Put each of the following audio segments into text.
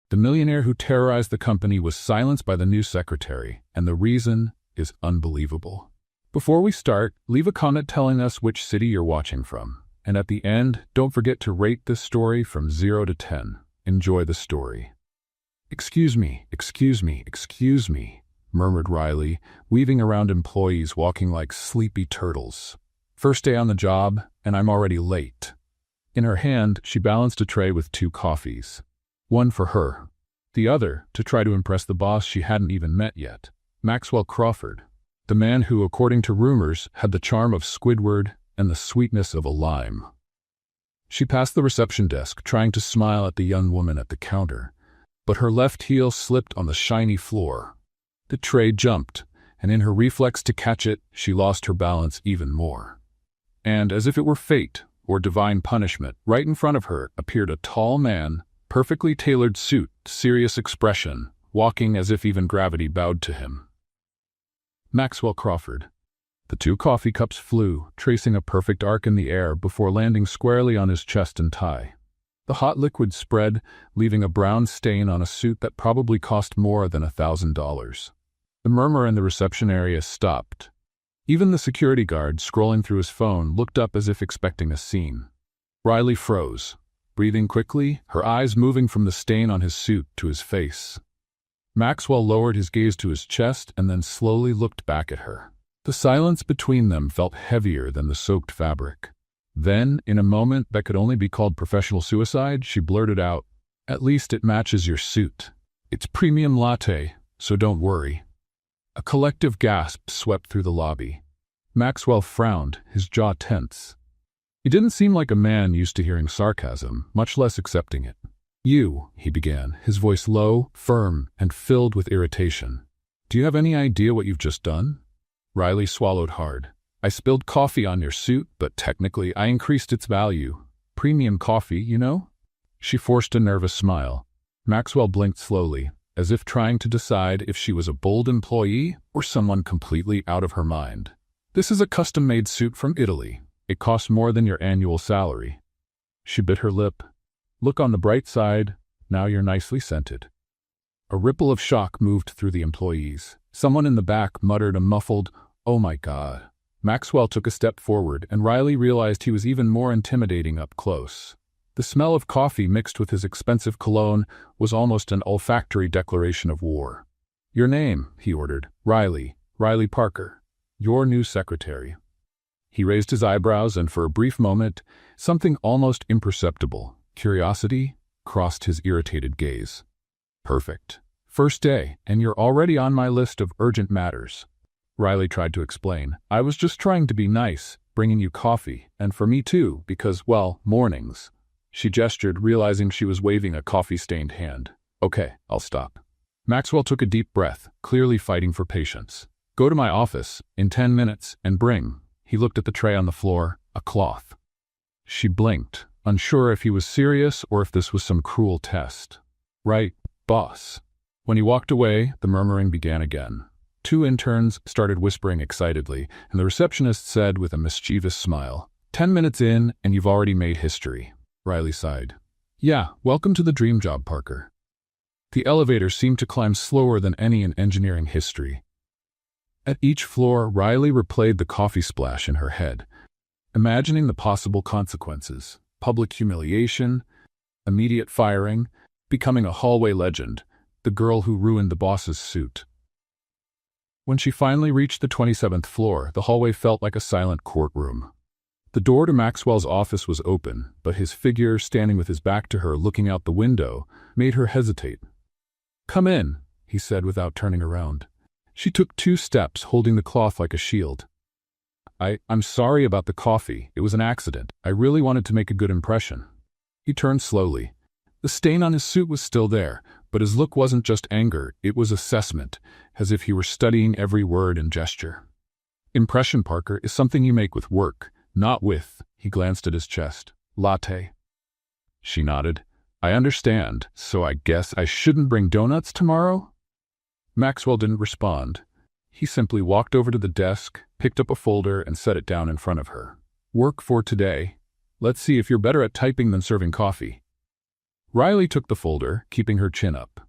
The millionaire who terrorized the company was silenced by the new secretary, and the reason is unbelievable. Before we start, leave a comment telling us which city you're watching from. And at the end, don't forget to rate this story from 0 to 10. Enjoy the story. "Excuse me, excuse me, excuse me," murmured Riley, weaving around employees walking like sleepy turtles. "First day on the job, and I'm already late." In her hand, she balanced a tray with 2 coffees. One for her. The other, to try to impress the boss she hadn't even met yet, Maxwell Crawford, the man who, according to rumors, had the charm of Squidward and the sweetness of a lime. She passed the reception desk, trying to smile at the young woman at the counter, but her left heel slipped on the shiny floor. The tray jumped, and in her reflex to catch it, she lost her balance even more. And as if it were fate or divine punishment, right in front of her appeared a tall man, perfectly tailored suit, serious expression, walking as if even gravity bowed to him. Maxwell Crawford. The 2 coffee cups flew, tracing a perfect arc in the air before landing squarely on his chest and tie. The hot liquid spread, leaving a brown stain on a suit that probably cost more than $1,000. The murmur in the reception area stopped. Even the security guard, scrolling through his phone, looked up as if expecting a scene. Riley froze, breathing quickly, her eyes moving from the stain on his suit to his face. Maxwell lowered his gaze to his chest and then slowly looked back at her. The silence between them felt heavier than the soaked fabric. Then, in a moment that could only be called professional suicide, she blurted out, "At least it matches your suit. It's premium latte, so don't worry." A collective gasp swept through the lobby. Maxwell frowned, his jaw tense. He didn't seem like a man used to hearing sarcasm, much less accepting it. "You," he began, his voice low, firm, and filled with irritation. "Do you have any idea what you've just done?" Riley swallowed hard. "I spilled coffee on your suit, but technically I increased its value. Premium coffee, you know?" She forced a nervous smile. Maxwell blinked slowly, as if trying to decide if she was a bold employee or someone completely out of her mind. "This is a custom-made suit from Italy. It costs more than your annual salary." She bit her lip. "Look on the bright side, now you're nicely scented." A ripple of shock moved through the employees. Someone in the back muttered a muffled, "Oh my God." Maxwell took a step forward, and Riley realized he was even more intimidating up close. The smell of coffee mixed with his expensive cologne was almost an olfactory declaration of war. "Your name," he ordered. Riley Parker. Your new secretary." He raised his eyebrows, and for a brief moment, something almost imperceptible, curiosity, crossed his irritated gaze. "Perfect. First day, and you're already on my list of urgent matters." Riley tried to explain. "I was just trying to be nice, bringing you coffee, and for me too, because, well, mornings." She gestured, realizing she was waving a coffee-stained hand. "Okay, I'll stop." Maxwell took a deep breath, clearly fighting for patience. "Go to my office, in 10 minutes, and bring." He looked at the tray on the floor, a cloth. She blinked, unsure if he was serious or if this was some cruel test. "Right, boss." When he walked away, the murmuring began again. 2 interns started whispering excitedly, and the receptionist said with a mischievous smile, "10 minutes in, and you've already made history." Riley sighed. "Yeah, welcome to the dream job, Parker." The elevator seemed to climb slower than any in engineering history. At each floor, Riley replayed the coffee splash in her head, imagining the possible consequences: public humiliation, immediate firing, becoming a hallway legend, the girl who ruined the boss's suit. When she finally reached the 27th floor, the hallway felt like a silent courtroom. The door to Maxwell's office was open, but his figure, standing with his back to her looking out the window, made her hesitate. "Come in," he said without turning around. She took 2 steps, holding the cloth like a shield. I'm sorry about the coffee. It was an accident. I really wanted to make a good impression." He turned slowly. The stain on his suit was still there, but his look wasn't just anger, it was assessment, as if he were studying every word and gesture. "Impression, Parker, is something you make with work, not with," he glanced at his chest, "latte." She nodded. "I understand, so I guess I shouldn't bring donuts tomorrow?" Maxwell didn't respond. He simply walked over to the desk, picked up a folder, and set it down in front of her. "Work for today. Let's see if you're better at typing than serving coffee." Riley took the folder, keeping her chin up.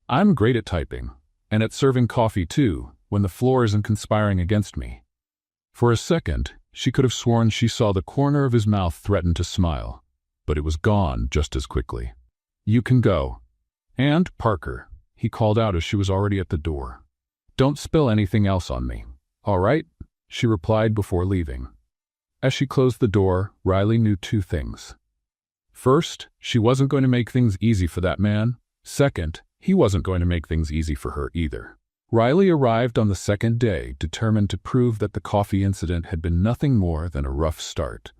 I'm great at typing, and at serving coffee too, when the floor isn't conspiring against me. For a second, she could have sworn she saw the corner of his mouth threaten to smile, but it was gone just as quickly. You can go. And, Parker, he called out as she was already at the door. Don't spill anything else on me. All right? She replied before leaving. As she closed the door, Riley knew two things. First, she wasn't going to make things easy for that man. Second, he wasn't going to make things easy for her either. Riley arrived on the second day, determined to prove that the coffee incident had been nothing more than a rough start.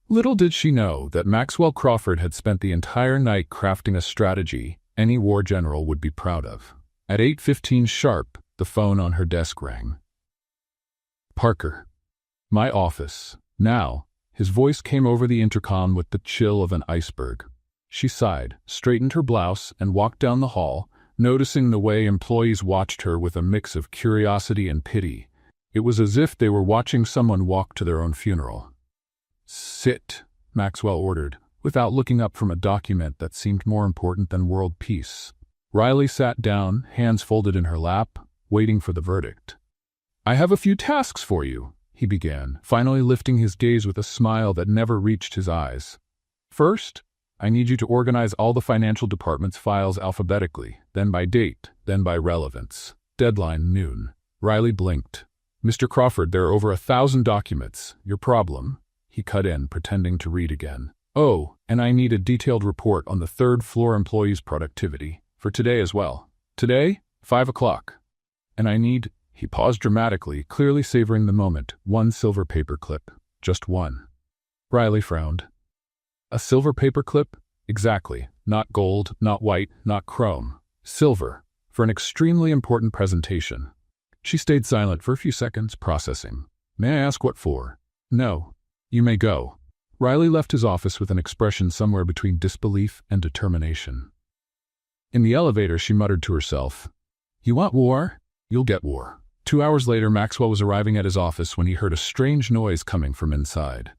Little did she know that Maxwell Crawford had spent the entire night crafting a strategy any war general would be proud of. At 8:15 sharp, the phone on her desk rang. Parker. My office. Now. His voice came over the intercom with the chill of an iceberg. She sighed, straightened her blouse, and walked down the hall, noticing the way employees watched her with a mix of curiosity and pity. It was as if they were watching someone walk to their own funeral. Sit, Maxwell ordered, without looking up from a document that seemed more important than world peace. Riley sat down, hands folded in her lap, waiting for the verdict. I have a few tasks for you, he began, finally lifting his gaze with a smile that never reached his eyes. First, I need you to organize all the financial department's files alphabetically, then by date, then by relevance. Deadline noon. Riley blinked. Mr. Crawford, there are over 1,000 documents. Your problem? He cut in, pretending to read again. Oh, and I need a detailed report on the third-floor employees' productivity. For today as well. Today, 5 o'clock. And I need... He paused dramatically, clearly savoring the moment. 1 silver paper clip. Just one. Riley frowned. A silver paper clip? Exactly. Not gold, not white, not chrome. Silver. For an extremely important presentation. She stayed silent for a few seconds, processing. May I ask what for? No. You may go. Riley left his office with an expression somewhere between disbelief and determination. In the elevator, she muttered to herself, You want war? You'll get war. 2 hours later, Maxwell was arriving at his office when he heard a strange noise coming from inside.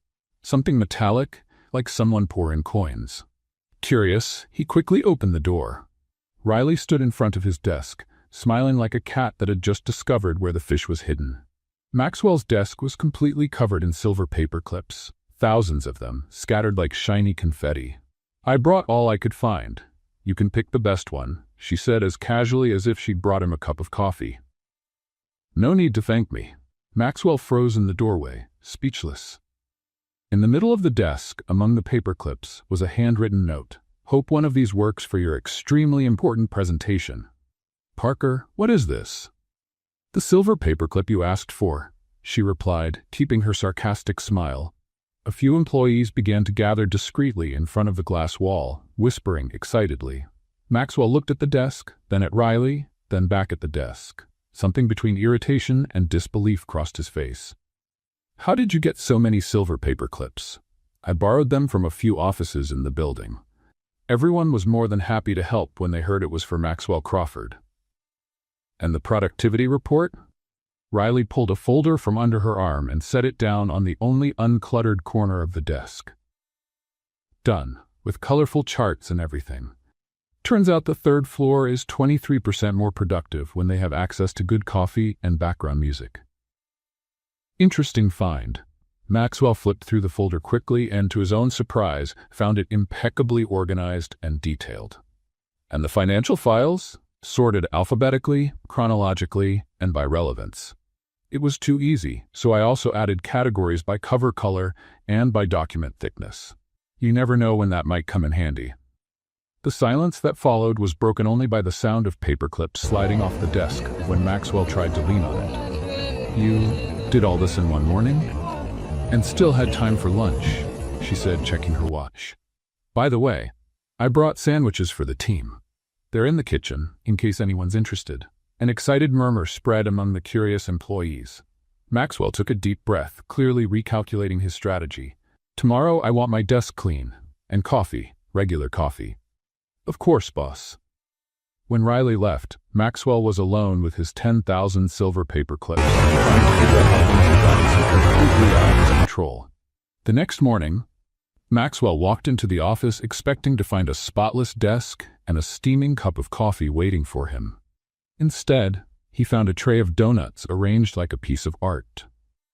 Something metallic, like someone pouring coins. Curious, he quickly opened the door. Riley stood in front of his desk, smiling like a cat that had just discovered where the fish was hidden. Maxwell's desk was completely covered in silver paper clips, thousands of them, scattered like shiny confetti. I brought all I could find. You can pick the best one, she said as casually as if she'd brought him a cup of coffee. No need to thank me. Maxwell froze in the doorway, speechless. In the middle of the desk, among the paper clips, was a handwritten note. Hope one of these works for your extremely important presentation. Parker, what is this? The silver paperclip you asked for, she replied, keeping her sarcastic smile. A few employees began to gather discreetly in front of the glass wall, whispering excitedly. Maxwell looked at the desk, then at Riley, then back at the desk. Something between irritation and disbelief crossed his face. How did you get so many silver paper clips? I borrowed them from a few offices in the building. Everyone was more than happy to help when they heard it was for Maxwell Crawford. And the productivity report? Riley pulled a folder from under her arm and set it down on the only uncluttered corner of the desk. Done, with colorful charts and everything. Turns out the third floor is 23% more productive when they have access to good coffee and background music. Interesting find. Maxwell flipped through the folder quickly and, to his own surprise, found it impeccably organized and detailed. And the financial files? Sorted alphabetically, chronologically, and by relevance. It was too easy, so I also added categories by cover color and by document thickness. You never know when that might come in handy. The silence that followed was broken only by the sound of paperclips sliding off the desk when Maxwell tried to lean on it. You did all this in one morning? And still had time for lunch, she said, checking her watch. By the way, I brought sandwiches for the team. They're in the kitchen, in case anyone's interested. An excited murmur spread among the curious employees. Maxwell took a deep breath, clearly recalculating his strategy. Tomorrow I want my desk clean. And coffee, regular coffee. Of course, boss. When Riley left, Maxwell was alone with his 10,000 silver paper clips, trying to figure out how things had gotten so completely out of his control. The next morning, Maxwell walked into the office expecting to find a spotless desk and a steaming cup of coffee waiting for him. Instead, he found a tray of donuts arranged like a piece of art.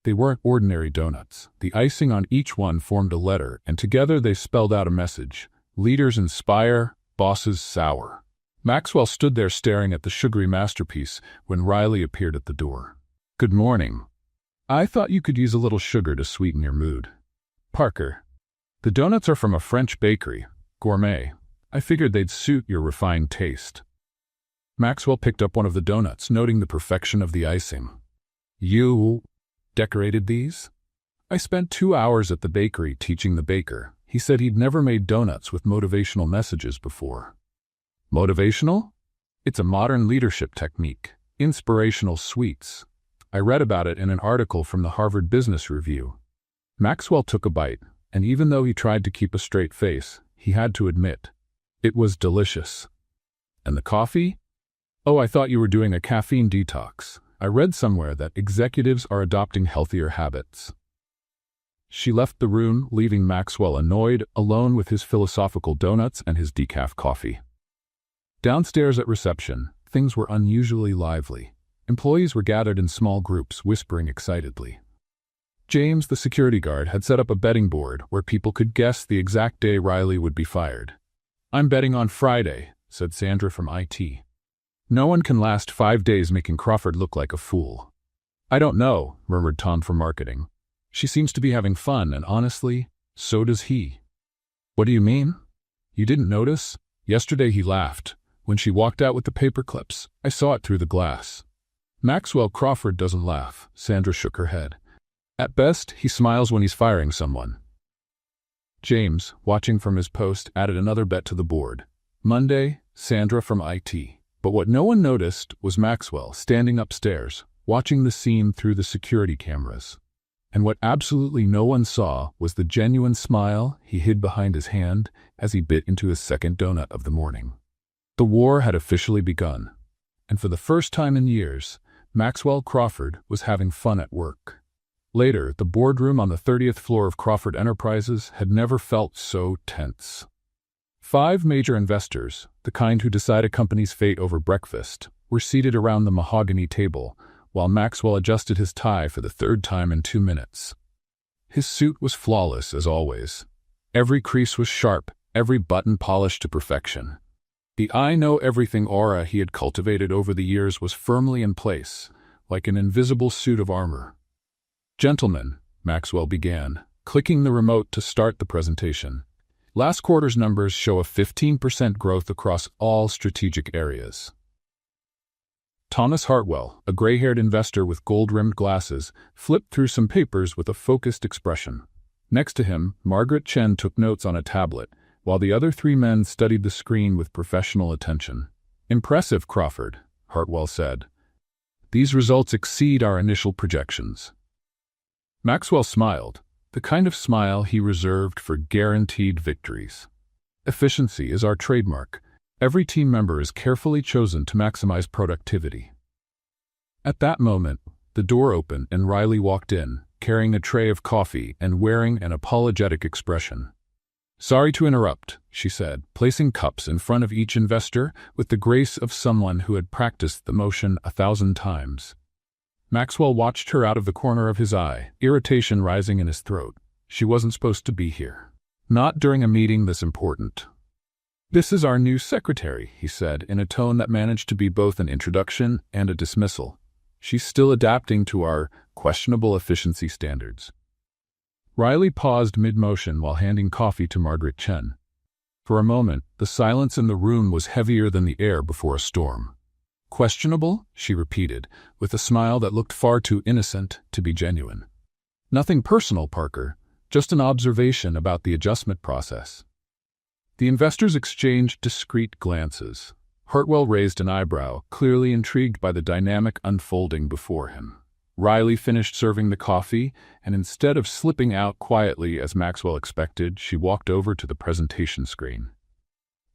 They weren't ordinary donuts. The icing on each one formed a letter, and together they spelled out a message: leaders inspire, bosses sour. Maxwell stood there staring at the sugary masterpiece when Riley appeared at the door. "Good morning. I thought you could use a little sugar to sweeten your mood." "Parker, the donuts are from a French bakery, gourmet. I figured they'd suit your refined taste." Maxwell picked up one of the donuts, noting the perfection of the icing. "You decorated these?" "I spent 2 hours at the bakery teaching the baker. He said he'd never made donuts with motivational messages before." "Motivational?" "It's a modern leadership technique. Inspirational sweets. I read about it in an article from the Harvard Business Review." Maxwell took a bite, and even though he tried to keep a straight face, he had to admit, it was delicious. "And the coffee?" "Oh, I thought you were doing a caffeine detox. I read somewhere that executives are adopting healthier habits." She left the room, leaving Maxwell annoyed, alone with his philosophical donuts and his decaf coffee. Downstairs at reception, things were unusually lively. Employees were gathered in small groups, whispering excitedly. James, the security guard, had set up a betting board where people could guess the exact day Riley would be fired. "I'm betting on Friday," said Sandra from IT. "No one can last 5 days making Crawford look like a fool." "I don't know," murmured Tom from marketing. "She seems to be having fun, and honestly, so does he." "What do you mean?" "You didn't notice? Yesterday he laughed. When she walked out with the paper clips, I saw it through the glass." "Maxwell Crawford doesn't laugh," Sandra shook her head. "At best, he smiles when he's firing someone." James, watching from his post, added another bet to the board. Monday, Sandra from IT. But what no one noticed was Maxwell standing upstairs, watching the scene through the security cameras. And what absolutely no one saw was the genuine smile he hid behind his hand as he bit into his second donut of the morning. The war had officially begun, and for the first time in years, Maxwell Crawford was having fun at work. Later, the boardroom on the 30th floor of Crawford Enterprises had never felt so tense. 5 major investors, the kind who decide a company's fate over breakfast, were seated around the mahogany table, while Maxwell adjusted his tie for the 3rd time in 2 minutes. His suit was flawless, as always. Every crease was sharp, every button polished to perfection. The I-know-everything aura he had cultivated over the years was firmly in place, like an invisible suit of armor. "Gentlemen," Maxwell began, clicking the remote to start the presentation. "Last quarter's numbers show a 15% growth across all strategic areas." Thomas Hartwell, a gray-haired investor with gold-rimmed glasses, flipped through some papers with a focused expression. Next to him, Margaret Chen took notes on a tablet, while the other 3 men studied the screen with professional attention. "Impressive, Crawford," Hartwell said. "These results exceed our initial projections." Maxwell smiled, the kind of smile he reserved for guaranteed victories. "Efficiency is our trademark. Every team member is carefully chosen to maximize productivity." At that moment, the door opened and Riley walked in, carrying a tray of coffee and wearing an apologetic expression. "Sorry to interrupt," she said, placing cups in front of each investor with the grace of someone who had practiced the motion 1,000 times. Maxwell watched her out of the corner of his eye, irritation rising in his throat. She wasn't supposed to be here. Not during a meeting this important. "This is our new secretary," he said, in a tone that managed to be both an introduction and a dismissal. "She's still adapting to our questionable efficiency standards." Riley paused mid-motion while handing coffee to Margaret Chen. For a moment, the silence in the room was heavier than the air before a storm. "Questionable?" she repeated, with a smile that looked far too innocent to be genuine. "Nothing personal, Parker, just an observation about the adjustment process." The investors exchanged discreet glances. Hartwell raised an eyebrow, clearly intrigued by the dynamic unfolding before him. Riley finished serving the coffee, and instead of slipping out quietly as Maxwell expected, she walked over to the presentation screen.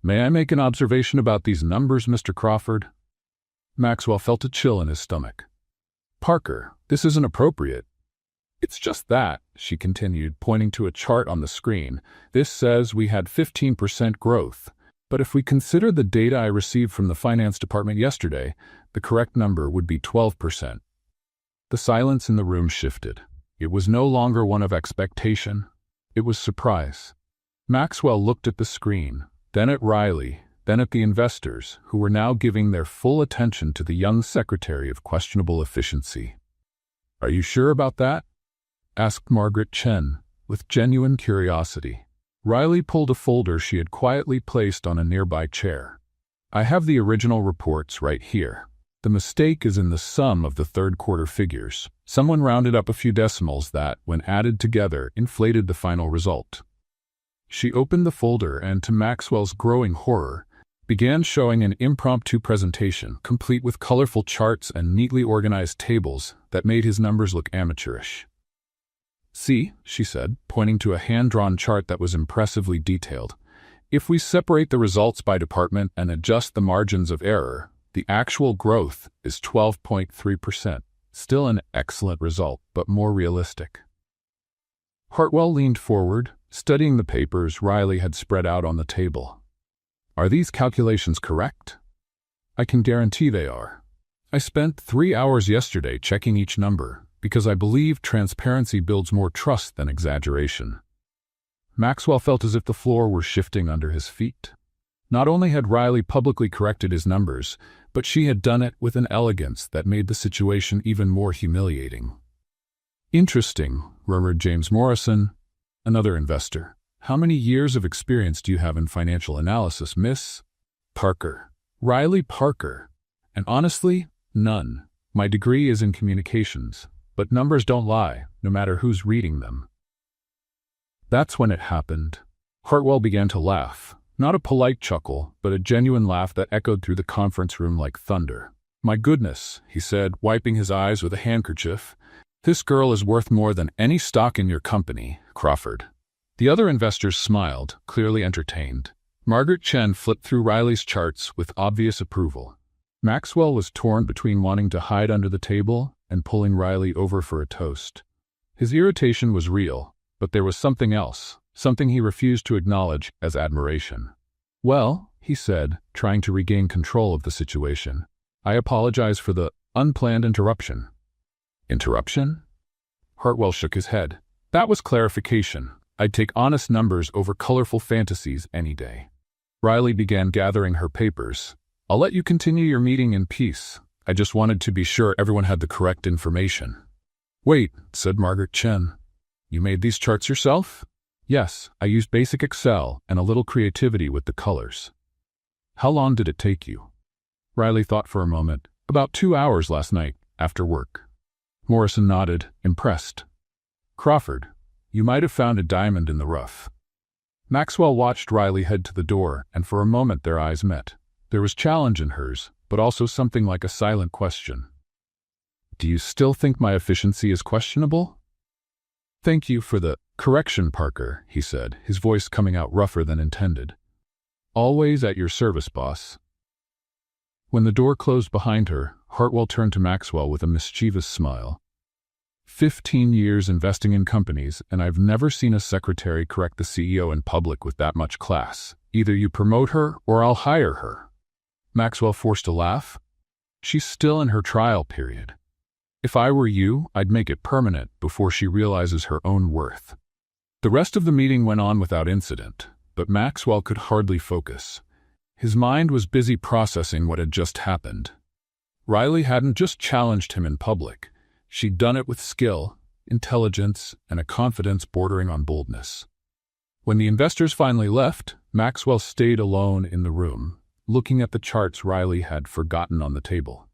"May I make an observation about these numbers, Mr. Crawford?" Maxwell felt a chill in his stomach. "Parker, this isn't appropriate." It's just that, she continued, pointing to a chart on the screen. This says we had 15% growth. But if we consider the data I received from the finance department yesterday, the correct number would be 12%. The silence in the room shifted. It was no longer one of expectation. It was surprise. Maxwell looked at the screen, then at Riley, then at the investors, who were now giving their full attention to the young secretary of questionable efficiency. "Are you sure about that?" asked Margaret Chen, with genuine curiosity. Riley pulled a folder she had quietly placed on a nearby chair. "I have the original reports right here. The mistake is in the sum of the third quarter figures. Someone rounded up a few decimals that, when added together, inflated the final result." She opened the folder and, to Maxwell's growing horror, began showing an impromptu presentation, complete with colorful charts and neatly organized tables that made his numbers look amateurish. "See," she said, pointing to a hand-drawn chart that was impressively detailed. "If we separate the results by department and adjust the margins of error, the actual growth is 12.3%. Still an excellent result, but more realistic." Hartwell leaned forward, studying the papers Riley had spread out on the table. "Are these calculations correct?" "I can guarantee they are. I spent 3 hours yesterday checking each number, because I believe transparency builds more trust than exaggeration." Maxwell felt as if the floor were shifting under his feet. Not only had Riley publicly corrected his numbers, but she had done it with an elegance that made the situation even more humiliating. "Interesting," murmured James Morrison, another investor. "How many years of experience do you have in financial analysis, Miss Parker?" "Riley Parker. And honestly, none. My degree is in communications. But numbers don't lie, no matter who's reading them." That's when it happened. Hartwell began to laugh. Not a polite chuckle, but a genuine laugh that echoed through the conference room like thunder. "My goodness," he said, wiping his eyes with a handkerchief. "This girl is worth more than any stock in your company, Crawford." The other investors smiled, clearly entertained. Margaret Chen flipped through Riley's charts with obvious approval. Maxwell was torn between wanting to hide under the table and pulling Riley over for a toast. His irritation was real, but there was something else, something he refused to acknowledge as admiration. "Well," he said, trying to regain control of the situation, "I apologize for the unplanned interruption." "Interruption?" Hartwell shook his head. "That was clarification. I'd take honest numbers over colorful fantasies any day." Riley began gathering her papers. "I'll let you continue your meeting in peace. I just wanted to be sure everyone had the correct information." "Wait," said Margaret Chen. "You made these charts yourself?" "Yes, I used basic Excel and a little creativity with the colors." "How long did it take you?" Riley thought for a moment. "About 2 hours last night, after work." Morrison nodded, impressed. "Crawford, you might have found a diamond in the rough." Maxwell watched Riley head to the door, and for a moment their eyes met. There was challenge in hers, but also something like a silent question. "Do you still think my efficiency is questionable?" "Thank you for the correction, Parker," he said, his voice coming out rougher than intended. "Always at your service, boss." When the door closed behind her, Hartwell turned to Maxwell with a mischievous smile. 15 years investing in companies, and I've never seen a secretary correct the CEO in public with that much class. Either you promote her, or I'll hire her." Maxwell forced a laugh. "She's still in her trial period. If I were you, I'd make it permanent before she realizes her own worth." The rest of the meeting went on without incident, but Maxwell could hardly focus. His mind was busy processing what had just happened. Riley hadn't just challenged him in public. She'd done it with skill, intelligence, and a confidence bordering on boldness. When the investors finally left, Maxwell stayed alone in the room, looking at the charts Riley had forgotten on the table.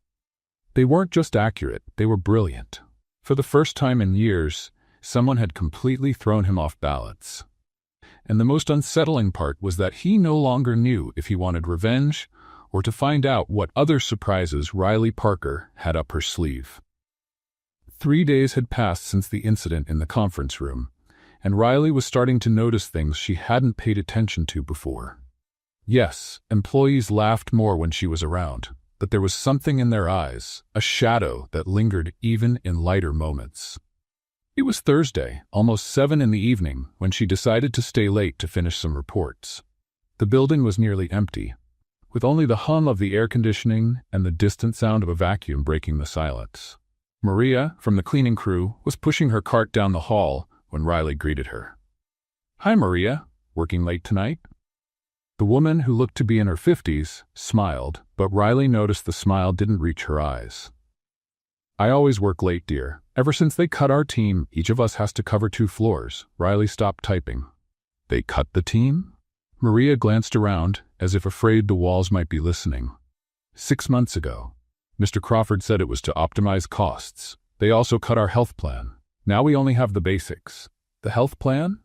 They weren't just accurate, they were brilliant. For the first time in years, someone had completely thrown him off balance. And the most unsettling part was that he no longer knew if he wanted revenge or to find out what other surprises Riley Parker had up her sleeve. 3 days had passed since the incident in the conference room, and Riley was starting to notice things she hadn't paid attention to before. Yes, employees laughed more when she was around, but there was something in their eyes, a shadow that lingered even in lighter moments. It was Thursday, almost 7 in the evening, when she decided to stay late to finish some reports. The building was nearly empty, with only the hum of the air conditioning and the distant sound of a vacuum breaking the silence. Maria, from the cleaning crew, was pushing her cart down the hall when Riley greeted her. "Hi, Maria. Working late tonight?" The woman, who looked to be in her 50s, smiled, but Riley noticed the smile didn't reach her eyes. "I always work late, dear. Ever since they cut our team, each of us has to cover 2 floors. Riley stopped typing. "They cut the team?" Maria glanced around, as if afraid the walls might be listening. 6 months ago. Mr. Crawford said it was to optimize costs. They also cut our health plan. Now we only have the basics. The health plan?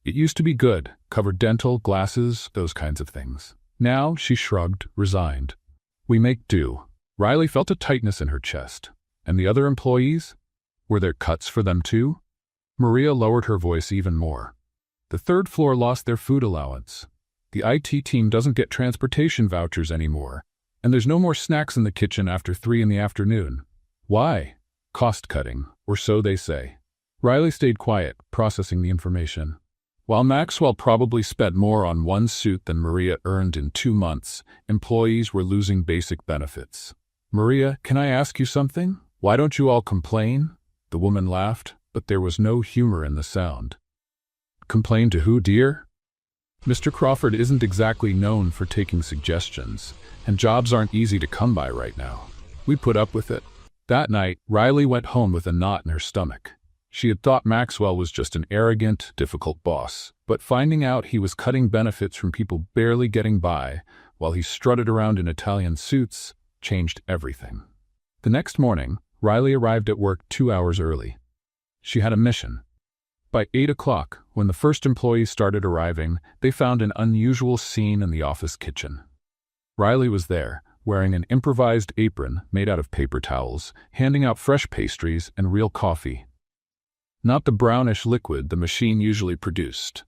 It used to be good, covered dental, glasses, those kinds of things. Now, she shrugged, resigned. We make do. Riley felt a tightness in her chest. And the other employees? Were there cuts for them too? Maria lowered her voice even more. The 3rd floor lost their food allowance. The IT team doesn't get transportation vouchers anymore, and there's no more snacks in the kitchen after 3 in the afternoon. Why? Cost cutting, or so they say. Riley stayed quiet, processing the information. While Maxwell probably spent more on one suit than Maria earned in 2 months, employees were losing basic benefits. "Maria, can I ask you something? Why don't you all complain?" The woman laughed, but there was no humor in the sound. "Complain to who, dear?" Mr. Crawford isn't exactly known for taking suggestions, and jobs aren't easy to come by right now. We put up with it. That night, Riley went home with a knot in her stomach. She had thought Maxwell was just an arrogant, difficult boss, but finding out he was cutting benefits from people barely getting by while he strutted around in Italian suits changed everything. The next morning, Riley arrived at work 2 hours early. She had a mission. By 8 o'clock, when the first employees started arriving, they found an unusual scene in the office kitchen. Riley was there, wearing an improvised apron made out of paper towels, handing out fresh pastries and real coffee. Not the brownish liquid the machine usually produced.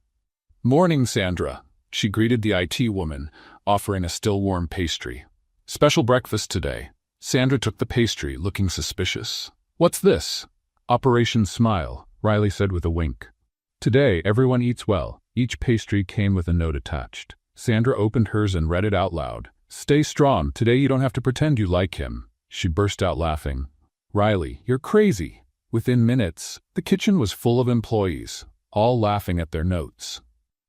"Morning, Sandra," she greeted the IT woman, offering a still-warm pastry. "Special breakfast today." Sandra took the pastry, looking suspicious. "What's this?" "Operation Smile," Riley said with a wink. "Today, everyone eats well." Each pastry came with a note attached. Sandra opened hers and read it out loud. "Stay strong. Today you don't have to pretend you like him." She burst out laughing. "Riley, you're crazy." Within minutes, the kitchen was full of employees, all laughing at their notes.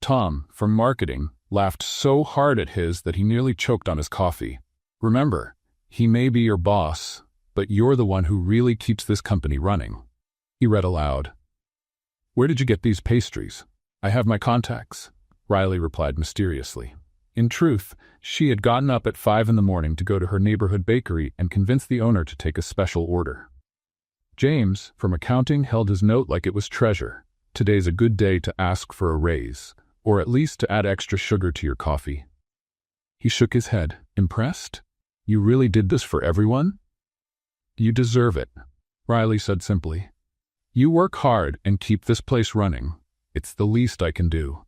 Tom, from marketing, laughed so hard at his that he nearly choked on his coffee. "Remember, he may be your boss, but you're the one who really keeps this company running." He read aloud. "Where did you get these pastries?" "I have my contacts," Riley replied mysteriously. In truth, she had gotten up at 5 in the morning to go to her neighborhood bakery and convince the owner to take a special order. James, from accounting, held his note like it was treasure. "Today's a good day to ask for a raise, or at least to add extra sugar to your coffee." He shook his head, impressed. "You really did this for everyone?" "You deserve it," Riley said simply. "You work hard and keep this place running. It's the least I can do."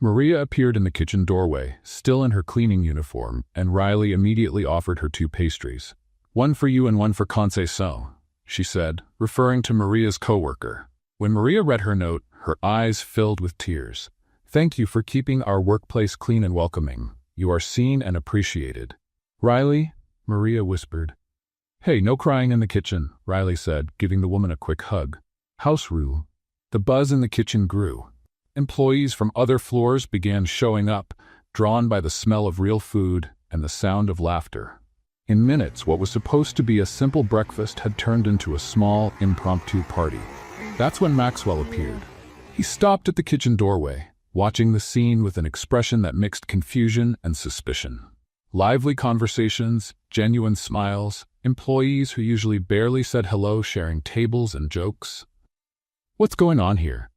Maria appeared in the kitchen doorway, still in her cleaning uniform, and Riley immediately offered her 2 pastries. "One for you and one for Conceição," she said, referring to Maria's coworker. When Maria read her note, her eyes filled with tears. "Thank you for keeping our workplace clean and welcoming. You are seen and appreciated." "Riley," Maria whispered. "Hey, no crying in the kitchen," Riley said, giving the woman a quick hug. "House rule." The buzz in the kitchen grew. Employees from other floors began showing up, drawn by the smell of real food and the sound of laughter. In minutes, what was supposed to be a simple breakfast had turned into a small, impromptu party. That's when Maxwell appeared. He stopped at the kitchen doorway, watching the scene with an expression that mixed confusion and suspicion. Lively conversations, genuine smiles, employees who usually barely said hello sharing tables and jokes. "What's going on here?"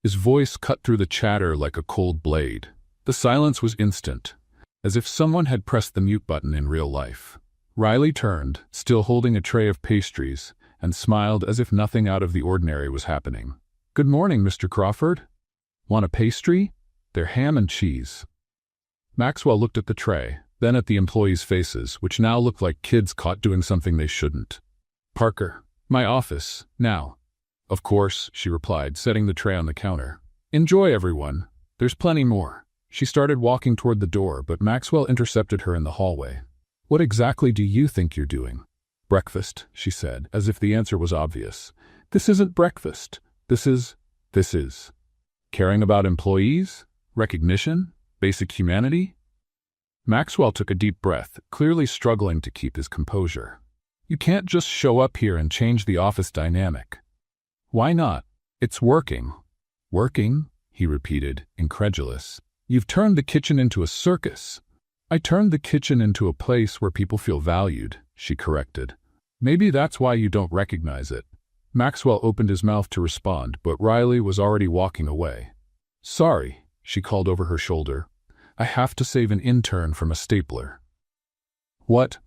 His voice cut through the chatter like a cold blade. The silence was instant, as if someone had pressed the mute button in real life. Riley turned, still holding a tray of pastries, and smiled as if nothing out of the ordinary was happening. "Good morning, Mr. Crawford. Want a pastry? They're ham and cheese." Maxwell looked at the tray, then at the employees' faces, which now looked like kids caught doing something they shouldn't. "Parker, my office, now." Of course, she replied, setting the tray on the counter. Enjoy, everyone. There's plenty more. She started walking toward the door, but Maxwell intercepted her in the hallway. What exactly do you think you're doing? Breakfast, she said, as if the answer was obvious. This isn't breakfast. This is. Caring about employees? Recognition? Basic humanity? Maxwell took a deep breath, clearly struggling to keep his composure. You can't just show up here and change the office dynamic. Why not? It's working. Working? He repeated, incredulous. You've turned the kitchen into a circus. I turned the kitchen into a place where people feel valued, she corrected. Maybe that's why you don't recognize it. Maxwell opened his mouth to respond, but Riley was already walking away. Sorry, she called over her shoulder. I have to save an intern from a stapler. What?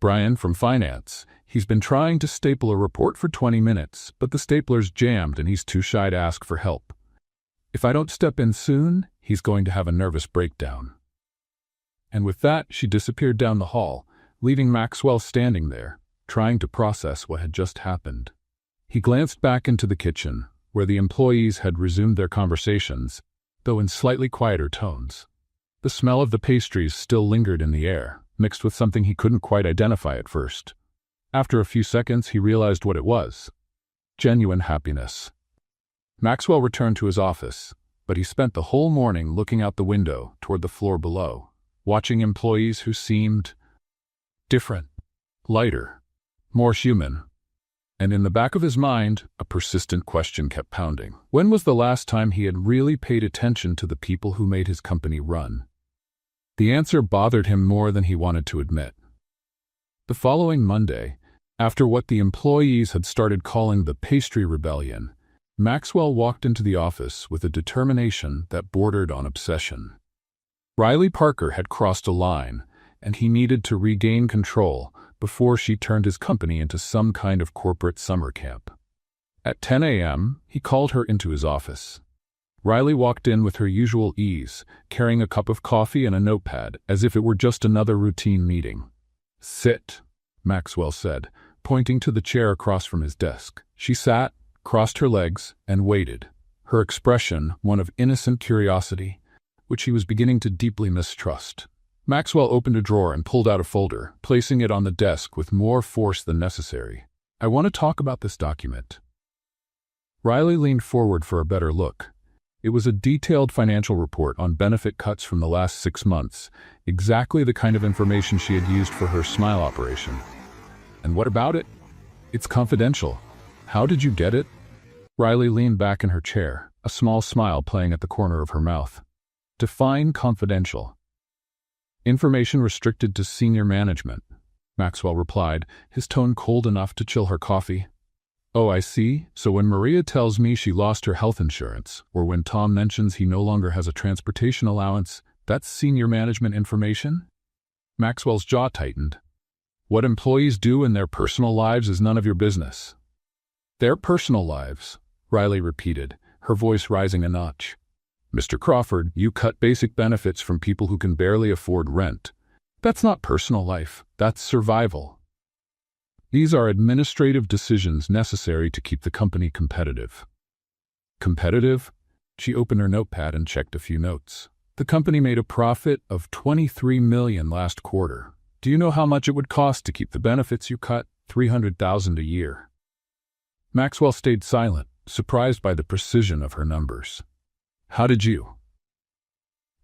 Brian from finance. He's been trying to staple a report for 20 minutes, but the stapler's jammed and he's too shy to ask for help. If I don't step in soon, he's going to have a nervous breakdown. And with that, she disappeared down the hall, leaving Maxwell standing there, trying to process what had just happened. He glanced back into the kitchen, where the employees had resumed their conversations, though in slightly quieter tones. The smell of the pastries still lingered in the air, mixed with something he couldn't quite identify at first. After a few seconds, he realized what it was. Genuine happiness. Maxwell returned to his office, but he spent the whole morning looking out the window toward the floor below, watching employees who seemed different, lighter, more human. And in the back of his mind, a persistent question kept pounding. When was the last time he had really paid attention to the people who made his company run? The answer bothered him more than he wanted to admit. The following Monday, after what the employees had started calling the pastry rebellion, Maxwell walked into the office with a determination that bordered on obsession. Riley Parker had crossed a line, and he needed to regain control before she turned his company into some kind of corporate summer camp. At 10 a.m., he called her into his office. Riley walked in with her usual ease, carrying a cup of coffee and a notepad, as if it were just another routine meeting. Sit, Maxwell said, pointing to the chair across from his desk. She sat, crossed her legs, and waited, her expression one of innocent curiosity, which he was beginning to deeply mistrust. Maxwell opened a drawer and pulled out a folder, placing it on the desk with more force than necessary. I want to talk about this document. Riley leaned forward for a better look. It was a detailed financial report on benefit cuts from the last 6 months, exactly the kind of information she had used for her smile operation. And what about it? It's confidential. How did you get it? Riley leaned back in her chair, a small smile playing at the corner of her mouth. Define confidential. Information restricted to senior management, Maxwell replied, his tone cold enough to chill her coffee. Oh, I see. So when Maria tells me she lost her health insurance, or when Tom mentions he no longer has a transportation allowance, that's senior management information? Maxwell's jaw tightened. What employees do in their personal lives is none of your business. Their personal lives, Riley repeated, her voice rising a notch. Mr. Crawford, you cut basic benefits from people who can barely afford rent. That's not personal life, that's survival. These are administrative decisions necessary to keep the company competitive. Competitive? She opened her notepad and checked a few notes. The company made a profit of $23 million last quarter. Do you know how much it would cost to keep the benefits you cut? $300,000 a year. Maxwell stayed silent, surprised by the precision of her numbers. How did you?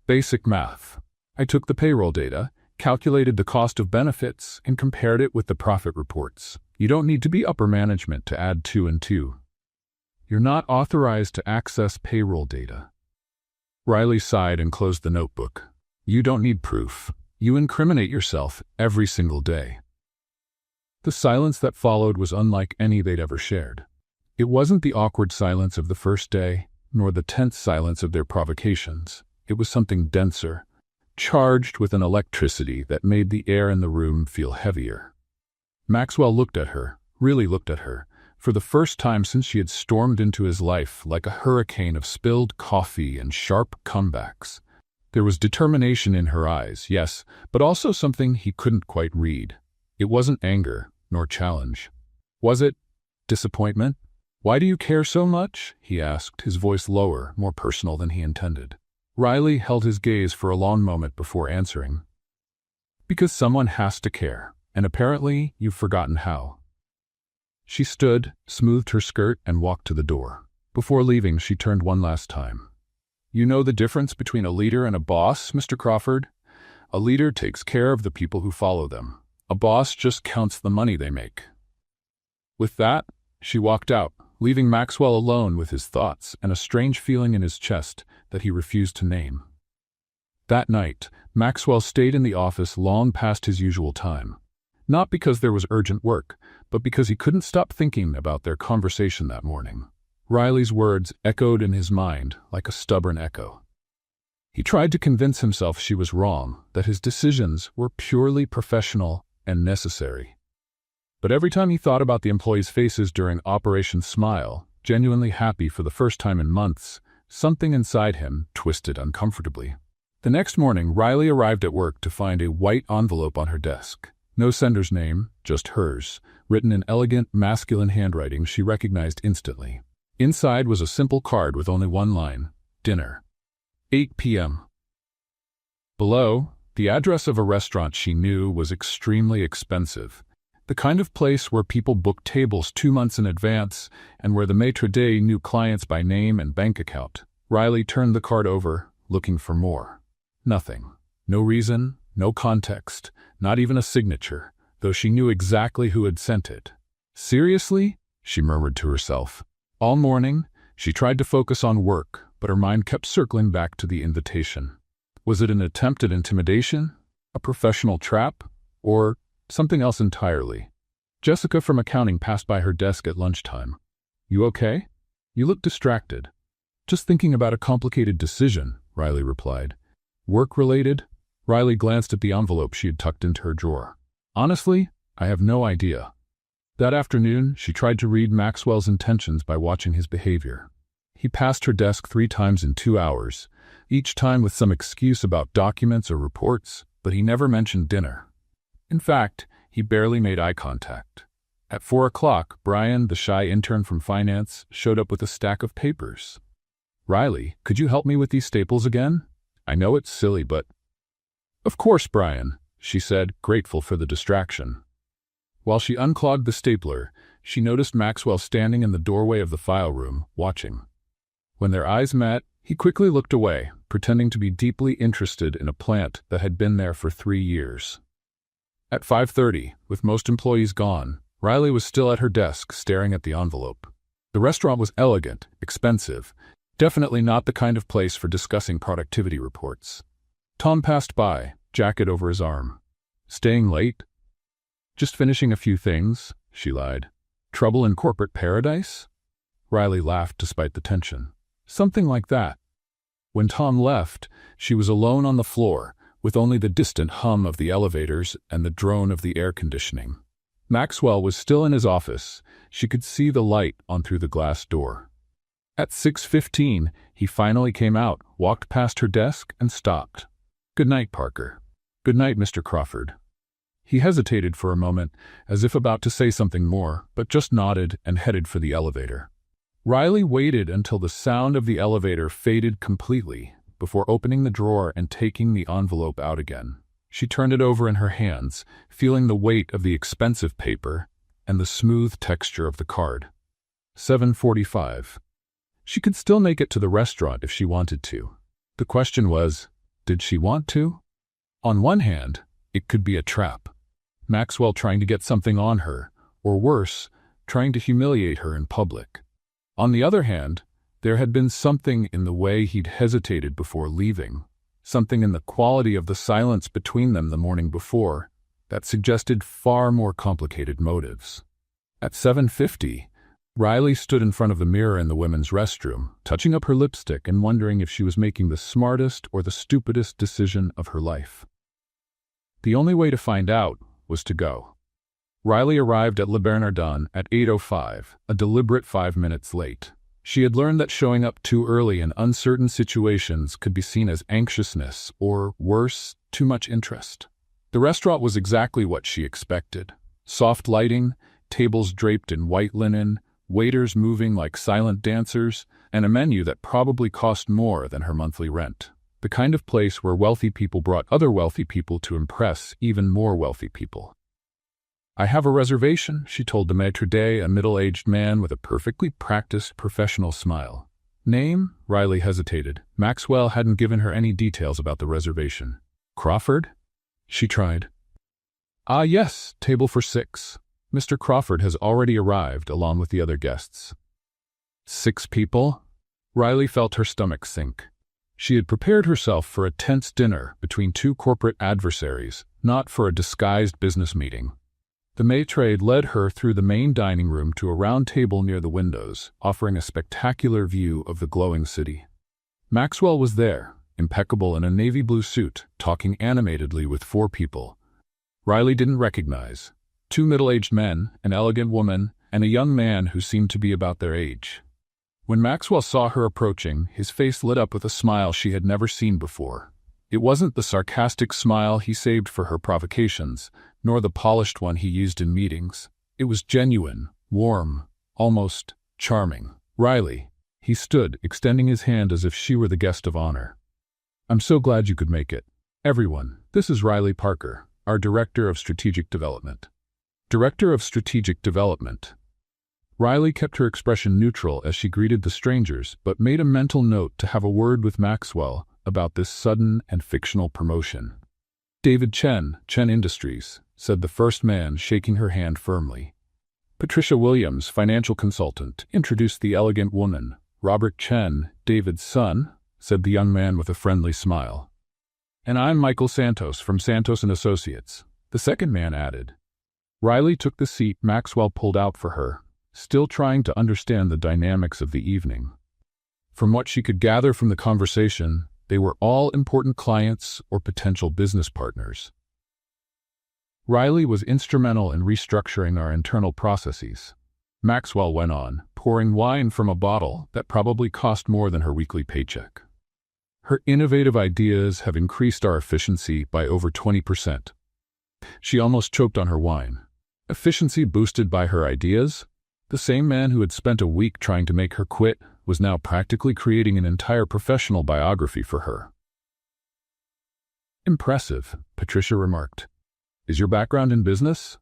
Basic math. I took the payroll data, calculated the cost of benefits, and compared it with the profit reports. You don't need to be upper management to add 2 and 2. You're not authorized to access payroll data. Riley sighed and closed the notebook. You don't need proof. You incriminate yourself every single day. The silence that followed was unlike any they'd ever shared. It wasn't the awkward silence of the first day, nor the tense silence of their provocations. It was something denser, charged with an electricity that made the air in the room feel heavier. Maxwell looked at her, really looked at her, for the first time since she had stormed into his life like a hurricane of spilled coffee and sharp comebacks. There was determination in her eyes, yes, but also something he couldn't quite read. It wasn't anger, nor challenge. Was it disappointment? "Why do you care so much?" he asked, his voice lower, more personal than he intended. Riley held his gaze for a long moment before answering. "Because someone has to care, and apparently you've forgotten how." She stood, smoothed her skirt, and walked to the door. Before leaving, she turned one last time. "You know the difference between a leader and a boss, Mr. Crawford? A leader takes care of the people who follow them. A boss just counts the money they make." With that, she walked out, leaving Maxwell alone with his thoughts and a strange feeling in his chest that he refused to name. That night, Maxwell stayed in the office long past his usual time. Not because there was urgent work, but because he couldn't stop thinking about their conversation that morning. Riley's words echoed in his mind like a stubborn echo. He tried to convince himself she was wrong, that his decisions were purely professional and necessary. But every time he thought about the employees' faces during Operation Smile, genuinely happy for the first time in months, something inside him twisted uncomfortably. The next morning, Riley arrived at work to find a white envelope on her desk. No sender's name, just hers, written in elegant, masculine handwriting she recognized instantly. Inside was a simple card with only one line: dinner. 8 p.m. Below, the address of a restaurant she knew was extremely expensive. The kind of place where people booked tables 2 months in advance and where the maitre d' knew clients by name and bank account. Riley turned the card over, looking for more. Nothing. No reason, no context, not even a signature, though she knew exactly who had sent it. "Seriously?" she murmured to herself. All morning, she tried to focus on work, but her mind kept circling back to the invitation. Was it an attempt at intimidation? A professional trap? Or something else entirely? Jessica from accounting passed by her desk at lunchtime. "You okay? You look distracted." "Just thinking about a complicated decision," Riley replied. "Work-related?" Riley glanced at the envelope she had tucked into her drawer. "Honestly, I have no idea." That afternoon, she tried to read Maxwell's intentions by watching his behavior. He passed her desk 3 times in 2 hours, each time with some excuse about documents or reports, but he never mentioned dinner. In fact, he barely made eye contact. At 4 o'clock, Brian, the shy intern from finance, showed up with a stack of papers. "Riley, could you help me with these staples again? I know it's silly, but—" "Of course, Brian," she said, grateful for the distraction. While she unclogged the stapler, she noticed Maxwell standing in the doorway of the file room, watching. When their eyes met, he quickly looked away, pretending to be deeply interested in a plant that had been there for 3 years. At 5:30, with most employees gone, Riley was still at her desk, staring at the envelope. The restaurant was elegant, expensive, definitely not the kind of place for discussing productivity reports. Tom passed by, jacket over his arm. "Staying late?" "Just finishing a few things," she lied. "Trouble in corporate paradise?" Riley laughed despite the tension. "Something like that." When Tom left, she was alone on the floor, with only the distant hum of the elevators and the drone of the air conditioning. Maxwell was still in his office. She could see the light on through the glass door. At 6:15, he finally came out, walked past her desk, and stopped. "Good night, Parker." "Good night, Mr. Crawford." He hesitated for a moment, as if about to say something more, but just nodded and headed for the elevator. Riley waited until the sound of the elevator faded completely before opening the drawer and taking the envelope out again. She turned it over in her hands, feeling the weight of the expensive paper and the smooth texture of the card. 7:45. She could still make it to the restaurant if she wanted to. The question was, did she want to? On one hand, it could be a trap. Maxwell trying to get something on her, or worse, trying to humiliate her in public. On the other hand, there had been something in the way he'd hesitated before leaving, something in the quality of the silence between them the morning before, that suggested far more complicated motives. At 7:50, Riley stood in front of the mirror in the women's restroom, touching up her lipstick and wondering if she was making the smartest or the stupidest decision of her life. The only way to find out was to go. Riley arrived at Le Bernardin at 8:05, a deliberate 5 minutes late. She had learned that showing up too early in uncertain situations could be seen as anxiousness or, worse, too much interest. The restaurant was exactly what she expected. Soft lighting, tables draped in white linen, waiters moving like silent dancers, and a menu that probably cost more than her monthly rent. The kind of place where wealthy people brought other wealthy people to impress even more wealthy people. "I have a reservation," she told the maître d', a middle-aged man with a perfectly practiced professional smile. "Name?" Riley hesitated. Maxwell hadn't given her any details about the reservation. "Crawford?" she tried. "Ah, yes, table for 6. Mr. Crawford has already arrived along with the other guests." 6 people? Riley felt her stomach sink. She had prepared herself for a tense dinner between 2 corporate adversaries, not for a disguised business meeting. The maître led her through the main dining room to a round table near the windows, offering a spectacular view of the glowing city. Maxwell was there, impeccable in a navy blue suit, talking animatedly with 4 people Riley didn't recognize: 2 middle-aged men, an elegant woman, and a young man who seemed to be about their age. When Maxwell saw her approaching, his face lit up with a smile she had never seen before. It wasn't the sarcastic smile he saved for her provocations, nor the polished one he used in meetings. It was genuine, warm, almost charming. "Riley." He stood, extending his hand as if she were the guest of honor. "I'm so glad you could make it. Everyone, this is Riley Parker, our Director of Strategic Development." Director of Strategic Development. Riley kept her expression neutral as she greeted the strangers, but made a mental note to have a word with Maxwell about this sudden and fictional promotion. "David Chen, Chen Industries," said the first man, shaking her hand firmly. "Patricia Williams, financial consultant," introduced the elegant woman. "Robert Chen, David's son," said the young man with a friendly smile. "And I'm Michael Santos from Santos & Associates," the second man added. Riley took the seat Maxwell pulled out for her, still trying to understand the dynamics of the evening. From what she could gather from the conversation, they were all important clients or potential business partners. "Riley was instrumental in restructuring our internal processes," Maxwell went on, pouring wine from a bottle that probably cost more than her weekly paycheck. "Her innovative ideas have increased our efficiency by over 20%. She almost choked on her wine. Efficiency boosted by her ideas? The same man who had spent a week trying to make her quit was now practically creating an entire professional biography for her. "Impressive," Patricia remarked. "Is your background in business?"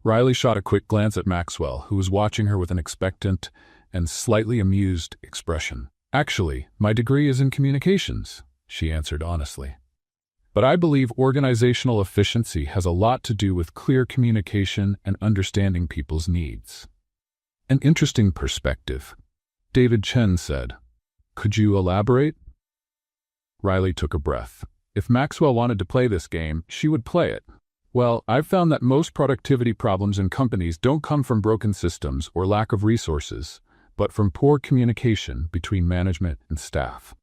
Riley shot a quick glance at Maxwell, who was watching her with an expectant and slightly amused expression. "Actually, my degree is in communications," she answered honestly. "But I believe organizational efficiency has a lot to do with clear communication and understanding people's needs." "An interesting perspective," David Chen said. "Could you elaborate?" Riley took a breath. If Maxwell wanted to play this game, she would play it. "Well, I've found that most productivity problems in companies don't come from broken systems or lack of resources, but from poor communication between management and staff.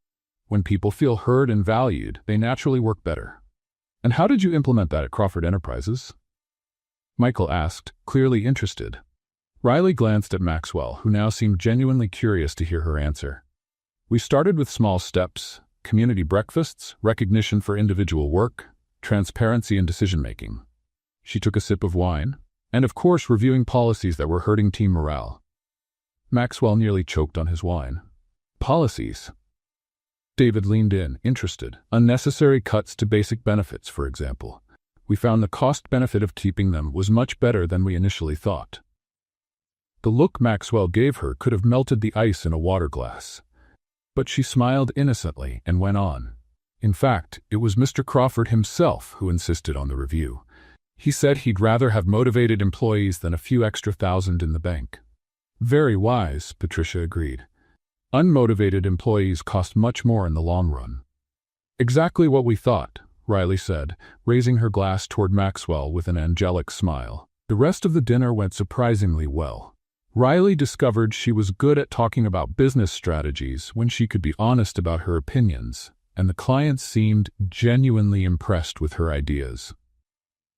When people feel heard and valued, they naturally work better." "And how did you implement that at Crawford Enterprises?" Michael asked, clearly interested. Riley glanced at Maxwell, who now seemed genuinely curious to hear her answer. "We started with small steps: community breakfasts, recognition for individual work, transparency in decision-making." She took a sip of wine. "And of course reviewing policies that were hurting team morale." Maxwell nearly choked on his wine. "Policies?" David leaned in, interested. "Unnecessary cuts to basic benefits, for example. We found the cost-benefit of keeping them was much better than we initially thought." The look Maxwell gave her could have melted the ice in a water glass. But she smiled innocently and went on. "In fact, it was Mr. Crawford himself who insisted on the review. He said he'd rather have motivated employees than a few extra thousand in the bank." "Very wise," Patricia agreed. "Unmotivated employees cost much more in the long run." "Exactly what we thought," Riley said, raising her glass toward Maxwell with an angelic smile. The rest of the dinner went surprisingly well. Riley discovered she was good at talking about business strategies when she could be honest about her opinions, and the clients seemed genuinely impressed with her ideas.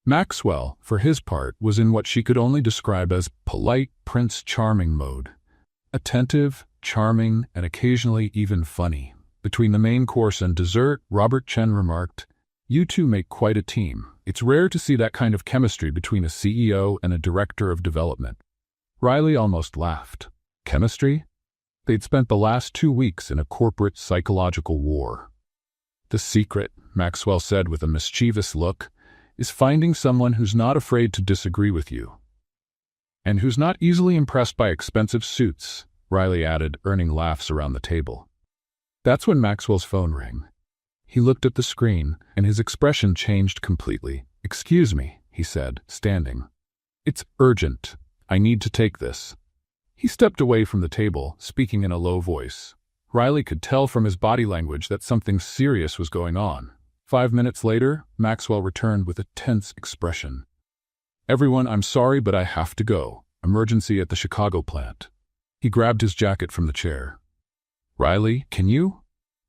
Maxwell, for his part, was in what she could only describe as polite Prince Charming mode. Attentive, charming, and occasionally even funny. Between the main course and dessert, Robert Chen remarked, "You two make quite a team. It's rare to see that kind of chemistry between a CEO and a director of development." Riley almost laughed. Chemistry? They'd spent the last 2 weeks in a corporate psychological war. The secret, Maxwell said with a mischievous look, is finding someone who's not afraid to disagree with you. And who's not easily impressed by expensive suits, Riley added, earning laughs around the table. That's when Maxwell's phone rang. He looked at the screen, and his expression changed completely. "Excuse me," he said, standing. "It's urgent. I need to take this." He stepped away from the table, speaking in a low voice. Riley could tell from his body language that something serious was going on. 5 minutes later, Maxwell returned with a tense expression. "Everyone, I'm sorry, but I have to go. Emergency at the Chicago plant." He grabbed his jacket from the chair. "Riley, can you?"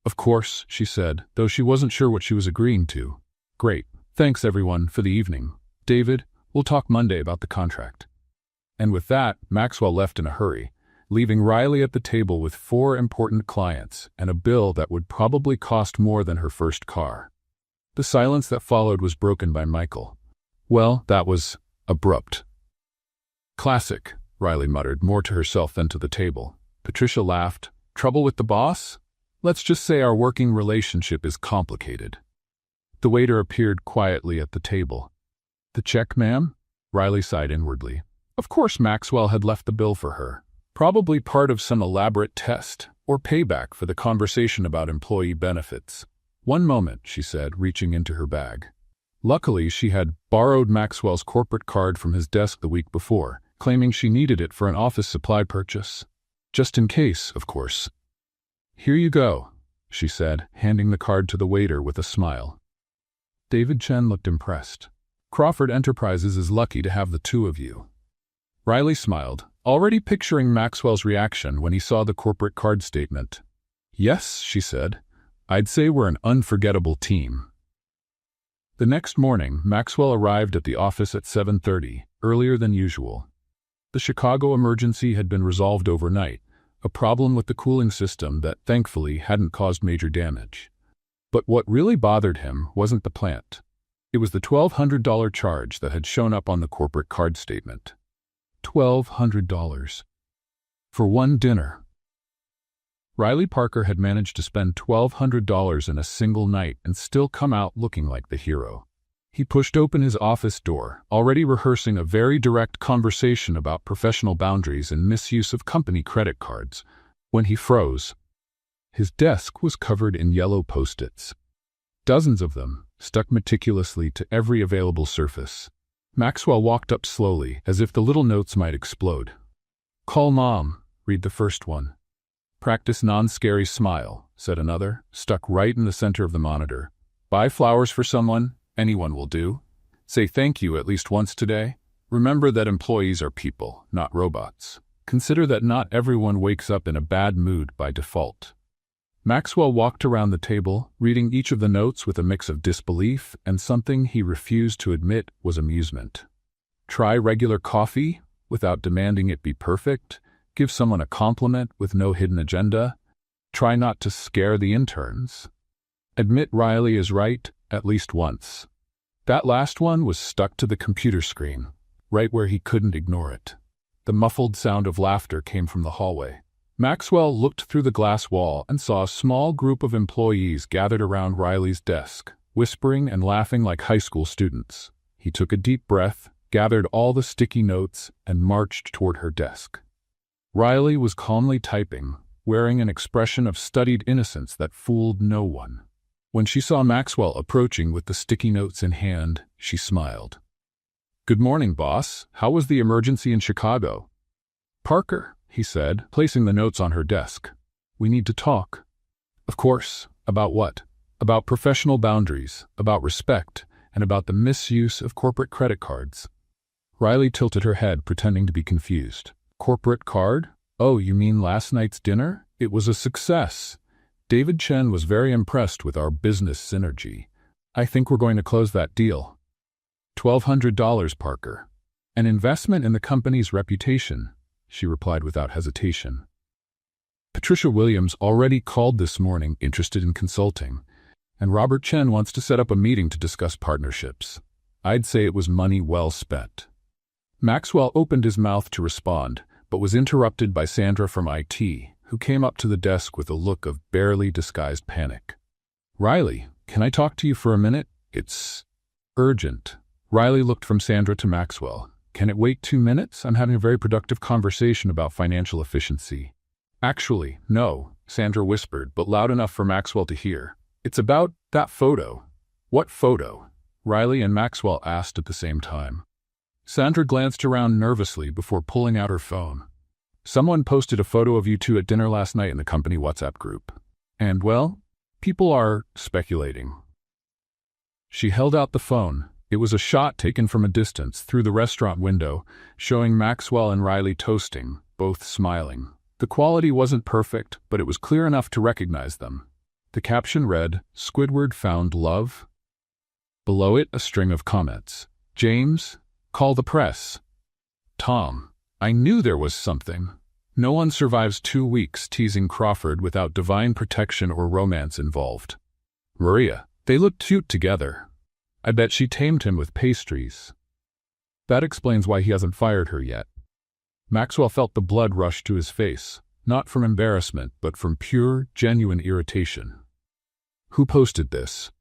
"Of course," she said, though she wasn't sure what she was agreeing to. "Great. Thanks, everyone, for the evening. David, we'll talk Monday about the contract." And with that, Maxwell left in a hurry, leaving Riley at the table with 4 important clients and a bill that would probably cost more than her first car. The silence that followed was broken by Michael. "Well, that was abrupt." "Classic," Riley muttered, more to herself than to the table. Patricia laughed. "Trouble with the boss? Let's just say our working relationship is complicated." The waiter appeared quietly at the table. "The check, ma'am?" Riley sighed inwardly. Of course Maxwell had left the bill for her, probably part of some elaborate test or payback for the conversation about employee benefits. "One moment," she said, reaching into her bag. Luckily, she had borrowed Maxwell's corporate card from his desk the week before, claiming she needed it for an office supply purchase. Just in case, of course. "Here you go," she said, handing the card to the waiter with a smile. David Chen looked impressed. "Crawford Enterprises is lucky to have the two of you." Riley smiled, already picturing Maxwell's reaction when he saw the corporate card statement. "Yes," she said, "I'd say we're an unforgettable team." The next morning, Maxwell arrived at the office at 7:30, earlier than usual. The Chicago emergency had been resolved overnight, a problem with the cooling system that thankfully hadn't caused major damage. But what really bothered him wasn't the plant. It was the $1,200 charge that had shown up on the corporate card statement. $1,200. For one dinner. Riley Parker had managed to spend $1,200 in a single night and still come out looking like the hero. He pushed open his office door, already rehearsing a very direct conversation about professional boundaries and misuse of company credit cards, when he froze. His desk was covered in yellow Post-its. Dozens of them, stuck meticulously to every available surface. Maxwell walked up slowly, as if the little notes might explode. "Call Mom," read the first one. "Practice non-scary smile," said another, stuck right in the center of the monitor. "Buy flowers for someone, anyone will do. Say thank you at least once today. Remember that employees are people, not robots. Consider that not everyone wakes up in a bad mood by default." Maxwell walked around the table, reading each of the notes with a mix of disbelief and something he refused to admit was amusement. Try regular coffee without demanding it be perfect. Give someone a compliment with no hidden agenda. Try not to scare the interns. Admit Riley is right at least once. That last one was stuck to the computer screen, right where he couldn't ignore it. The muffled sound of laughter came from the hallway. Maxwell looked through the glass wall and saw a small group of employees gathered around Riley's desk, whispering and laughing like high school students. He took a deep breath, gathered all the sticky notes, and marched toward her desk. Riley was calmly typing, wearing an expression of studied innocence that fooled no one. When she saw Maxwell approaching with the sticky notes in hand, she smiled. "Good morning, boss. How was the emergency in Chicago?" "Parker," he said, placing the notes on her desk. "We need to talk." "Of course. About what?" "About professional boundaries, about respect, and about the misuse of corporate credit cards." Riley tilted her head, pretending to be confused. "Corporate card? Oh, you mean last night's dinner? It was a success. David Chen was very impressed with our business synergy. I think we're going to close that deal." $1,200, Parker. An investment in the company's reputation, she replied without hesitation. Patricia Williams already called this morning, interested in consulting, and Robert Chen wants to set up a meeting to discuss partnerships. I'd say it was money well spent. Maxwell opened his mouth to respond, but was interrupted by Sandra from IT, who came up to the desk with a look of barely disguised panic. "Riley, can I talk to you for a minute? It's urgent." Riley looked from Sandra to Maxwell. "Can it wait 2 minutes? I'm having a very productive conversation about financial efficiency." "Actually, no," Sandra whispered, but loud enough for Maxwell to hear. "It's about that photo." "What photo?" Riley and Maxwell asked at the same time. Sandra glanced around nervously before pulling out her phone. "Someone posted a photo of you two at dinner last night in the company WhatsApp group. And, well, people are speculating." She held out the phone. It was a shot taken from a distance through the restaurant window, showing Maxwell and Riley toasting, both smiling. The quality wasn't perfect, but it was clear enough to recognize them. The caption read, "Squidward found love." Below it, a string of comments. "James, call the press." "Tom, I knew there was something." "No one survives 2 weeks teasing Crawford without divine protection or romance involved." "Maria, they looked cute together. I bet she tamed him with pastries." "That explains why he hasn't fired her yet." Maxwell felt the blood rush to his face, not from embarrassment, but from pure, genuine irritation. "Who posted this?"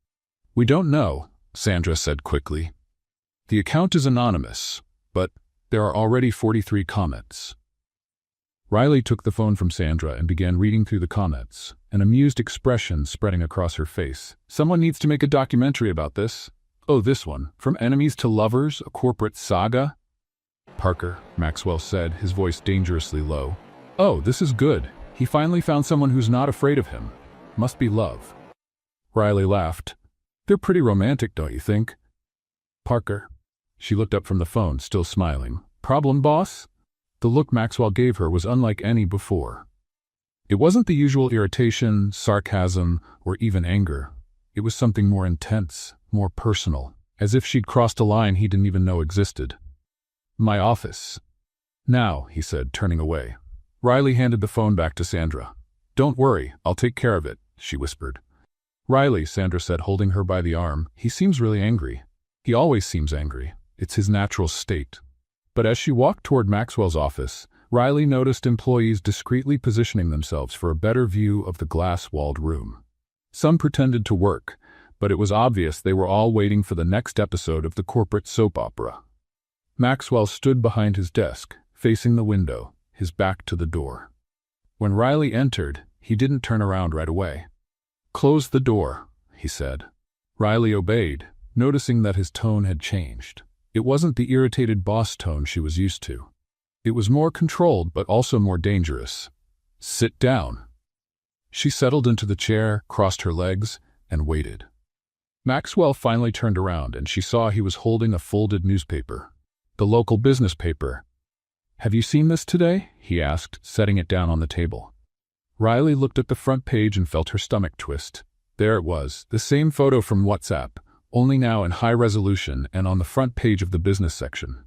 "We don't know," Sandra said quickly. "The account is anonymous, but there are already 43 comments." Riley took the phone from Sandra and began reading through the comments, an amused expression spreading across her face. "Someone needs to make a documentary about this. Oh, this one. From enemies to lovers, a corporate saga." "Parker," Maxwell said, his voice dangerously low. "Oh, this is good. He finally found someone who's not afraid of him. Must be love." Riley laughed. "They're pretty romantic, don't you think?" "Parker." She looked up from the phone, still smiling. "Problem, boss?" The look Maxwell gave her was unlike any before. It wasn't the usual irritation, sarcasm, or even anger. It was something more intense, more personal, as if she'd crossed a line he didn't even know existed. "My office." "Now," he said, turning away. Riley handed the phone back to Sandra. "Don't worry, I'll take care of it," she whispered. "Riley," Sandra said, holding her by the arm, "he seems really angry." "He always seems angry. It's his natural state." But as she walked toward Maxwell's office, Riley noticed employees discreetly positioning themselves for a better view of the glass-walled room. Some pretended to work, but it was obvious they were all waiting for the next episode of the corporate soap opera. Maxwell stood behind his desk, facing the window, his back to the door. When Riley entered, he didn't turn around right away. "Close the door," he said. Riley obeyed, noticing that his tone had changed. It wasn't the irritated boss tone she was used to. It was more controlled, but also more dangerous. "Sit down." She settled into the chair, crossed her legs, and waited. Maxwell finally turned around, and she saw he was holding a folded newspaper. The local business paper. "Have you seen this today?" he asked, setting it down on the table. Riley looked at the front page and felt her stomach twist. There it was, the same photo from WhatsApp, only now in high resolution and on the front page of the business section.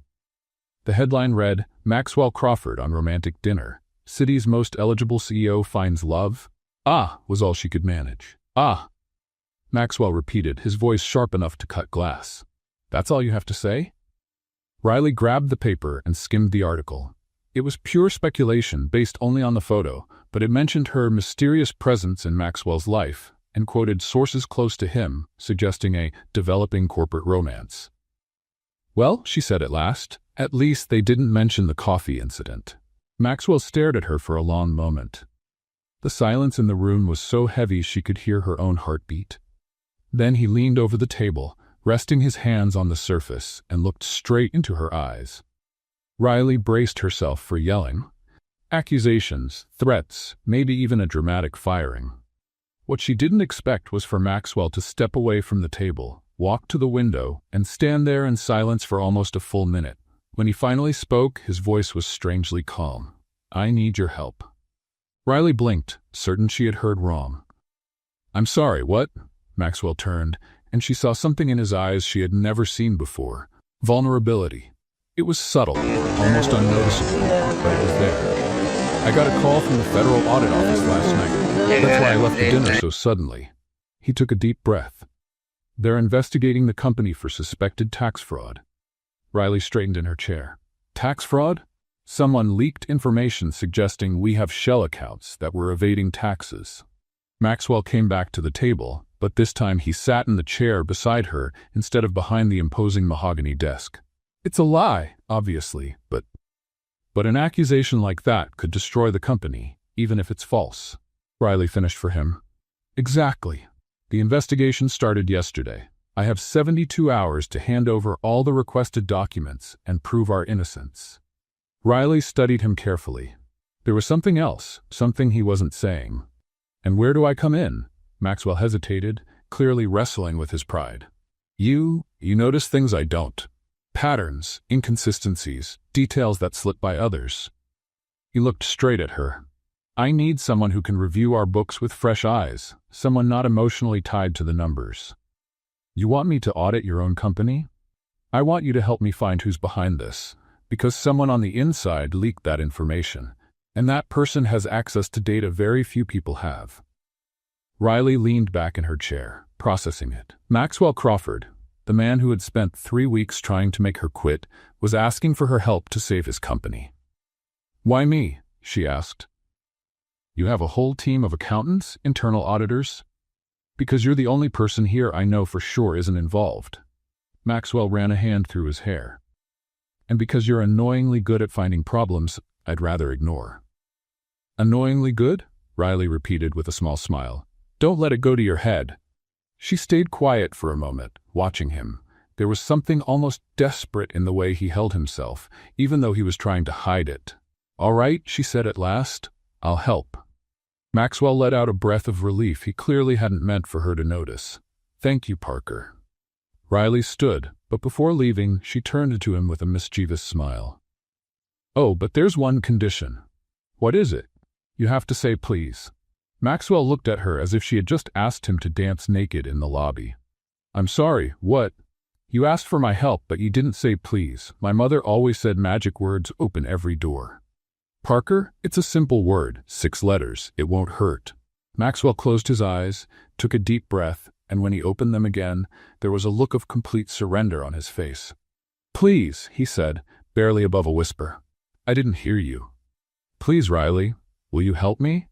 The headline read, "Maxwell Crawford on romantic dinner. City's most eligible CEO finds love." "Ah," was all she could manage. "Ah." Maxwell repeated, his voice sharp enough to cut glass. "That's all you have to say?" Riley grabbed the paper and skimmed the article. It was pure speculation based only on the photo, but it mentioned her mysterious presence in Maxwell's life and quoted sources close to him, suggesting a developing corporate romance. "Well," she said at last, "at least they didn't mention the coffee incident." Maxwell stared at her for a long moment. The silence in the room was so heavy she could hear her own heartbeat. Then he leaned over the table, resting his hands on the surface, and looked straight into her eyes. Riley braced herself for yelling. Accusations, threats, maybe even a dramatic firing. What she didn't expect was for Maxwell to step away from the table, walk to the window, and stand there in silence for almost a full minute. When he finally spoke, his voice was strangely calm. "I need your help." Riley blinked, certain she had heard wrong. "I'm sorry, what?" Maxwell turned, and she saw something in his eyes she had never seen before. Vulnerability. It was subtle, almost unnoticeable, but it was there. "I got a call from the federal audit office last night. That's why I left the dinner so suddenly." He took a deep breath. "They're investigating the company for suspected tax fraud." Riley straightened in her chair. "Tax fraud?" Someone leaked information suggesting we have shell accounts that were evading taxes. Maxwell came back to the table, but this time he sat in the chair beside her instead of behind the imposing mahogany desk. It's a lie, obviously, but an accusation like that could destroy the company, even if it's false. Riley finished for him. Exactly. The investigation started yesterday. I have 72 hours to hand over all the requested documents and prove our innocence. Riley studied him carefully. There was something else, something he wasn't saying. And where do I come in? Maxwell hesitated, clearly wrestling with his pride. You notice things I don't. Patterns, inconsistencies, details that slip by others. He looked straight at her. I need someone who can review our books with fresh eyes, someone not emotionally tied to the numbers. You want me to audit your own company? I want you to help me find who's behind this, because someone on the inside leaked that information, and that person has access to data very few people have. Riley leaned back in her chair, processing it. Maxwell Crawford, the man who had spent 3 weeks trying to make her quit, was asking for her help to save his company. Why me? She asked. You have a whole team of accountants, internal auditors? Because you're the only person here I know for sure isn't involved. Maxwell ran a hand through his hair. And because you're annoyingly good at finding problems I'd rather ignore. Annoyingly good? Riley repeated with a small smile. Don't let it go to your head. She stayed quiet for a moment, watching him. There was something almost desperate in the way he held himself, even though he was trying to hide it. All right, she said at last. I'll help. Maxwell let out a breath of relief he clearly hadn't meant for her to notice. Thank you, Parker. Riley stood, but before leaving, she turned to him with a mischievous smile. Oh, but there's one condition. What is it? You have to say please. Maxwell looked at her as if she had just asked him to dance naked in the lobby. I'm sorry, what? You asked for my help, but you didn't say please. My mother always said magic words open every door. Parker, it's a simple word, 6 letters, it won't hurt. Maxwell closed his eyes, took a deep breath, and when he opened them again, there was a look of complete surrender on his face. Please, he said, barely above a whisper. I didn't hear you. Please, Riley, will you help me?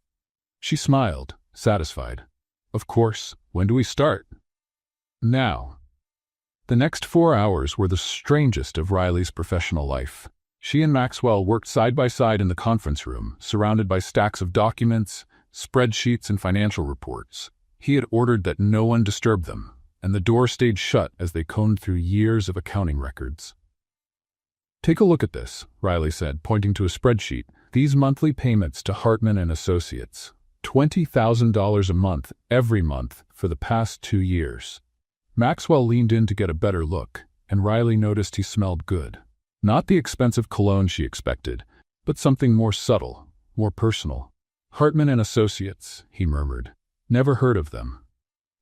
She smiled, satisfied. Of course, when do we start? Now. The next 4 hours were the strangest of Riley's professional life. She and Maxwell worked side by side in the conference room, surrounded by stacks of documents, spreadsheets, and financial reports. He had ordered that no one disturb them, and the door stayed shut as they combed through years of accounting records. Take a look at this, Riley said, pointing to a spreadsheet. These monthly payments to Hartman and Associates. $20,000 a month, every month, for the past 2 years. Maxwell leaned in to get a better look, and Riley noticed he smelled good. Not the expensive cologne she expected, but something more subtle, more personal. Hartman and Associates, he murmured. Never heard of them.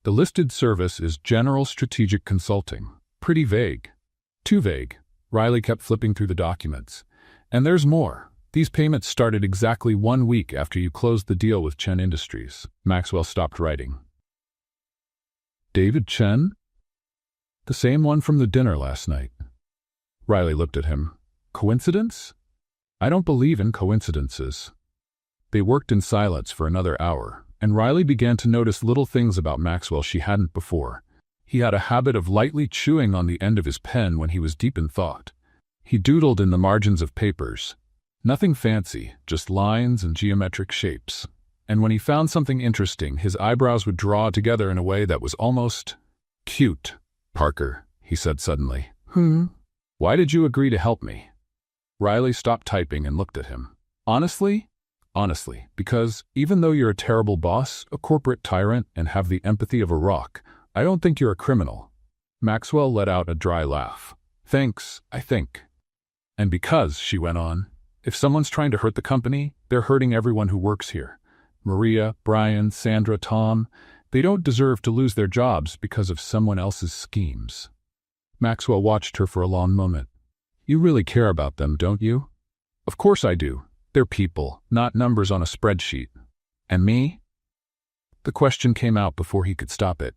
The listed service is General Strategic Consulting. Pretty vague. Too vague. Riley kept flipping through the documents. And there's more. These payments started exactly 1 week after you closed the deal with Chen Industries. Maxwell stopped writing. David Chen? The same one from the dinner last night. Riley looked at him. Coincidence? I don't believe in coincidences. They worked in silence for another hour, and Riley began to notice little things about Maxwell she hadn't before. He had a habit of lightly chewing on the end of his pen when he was deep in thought. He doodled in the margins of papers. Nothing fancy, just lines and geometric shapes. And when he found something interesting, his eyebrows would draw together in a way that was almost cute. Parker, he said suddenly. Why did you agree to help me? Riley stopped typing and looked at him. Honestly, because even though you're a terrible boss, a corporate tyrant, and have the empathy of a rock, I don't think you're a criminal. Maxwell let out a dry laugh. Thanks, I think. And because, she went on, if someone's trying to hurt the company, they're hurting everyone who works here. Maria, Brian, Sandra, Tom, they don't deserve to lose their jobs because of someone else's schemes. Maxwell watched her for a long moment. You really care about them, don't you? Of course I do. They're people, not numbers on a spreadsheet. And me? The question came out before he could stop it.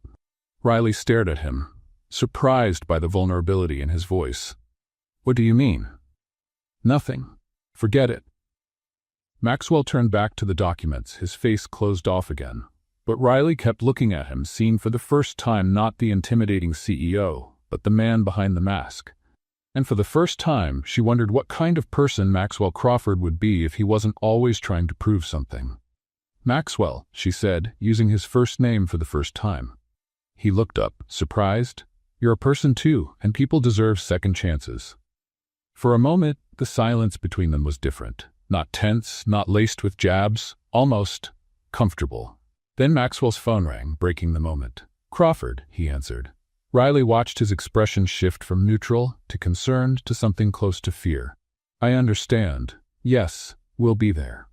Riley stared at him, surprised by the vulnerability in his voice. What do you mean? Nothing. Forget it. Maxwell turned back to the documents, his face closed off again. But Riley kept looking at him, seeing for the first time not the intimidating CEO, but the man behind the mask. And for the first time, she wondered what kind of person Maxwell Crawford would be if he wasn't always trying to prove something. Maxwell, she said, using his first name for the first time. He looked up, surprised. You're a person too, and people deserve second chances. For a moment, the silence between them was different. Not tense, not laced with jabs, almost comfortable. Then Maxwell's phone rang, breaking the moment. Crawford, he answered. Riley watched his expression shift from neutral to concerned to something close to fear. I understand. Yes, we'll be there.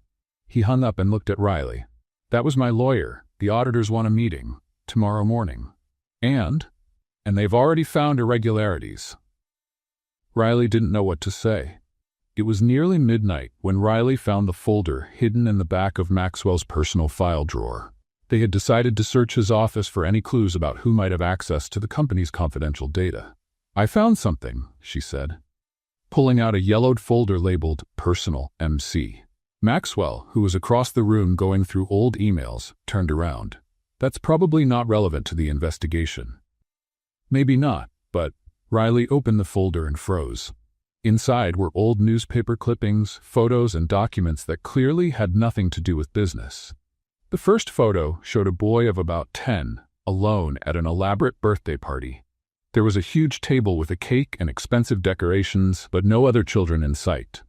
He hung up and looked at Riley. That was my lawyer. The auditors want a meeting tomorrow morning. And they've already found irregularities. Riley didn't know what to say. It was nearly midnight when Riley found the folder hidden in the back of Maxwell's personal file drawer. They had decided to search his office for any clues about who might have access to the company's confidential data. I found something, she said, pulling out a yellowed folder labeled Personal MC. Maxwell, who was across the room going through old emails, turned around. That's probably not relevant to the investigation. Maybe not, but Riley opened the folder and froze. Inside were old newspaper clippings, photos, and documents that clearly had nothing to do with business. The first photo showed a boy of about 10, alone at an elaborate birthday party. There was a huge table with a cake and expensive decorations, but no other children in sight.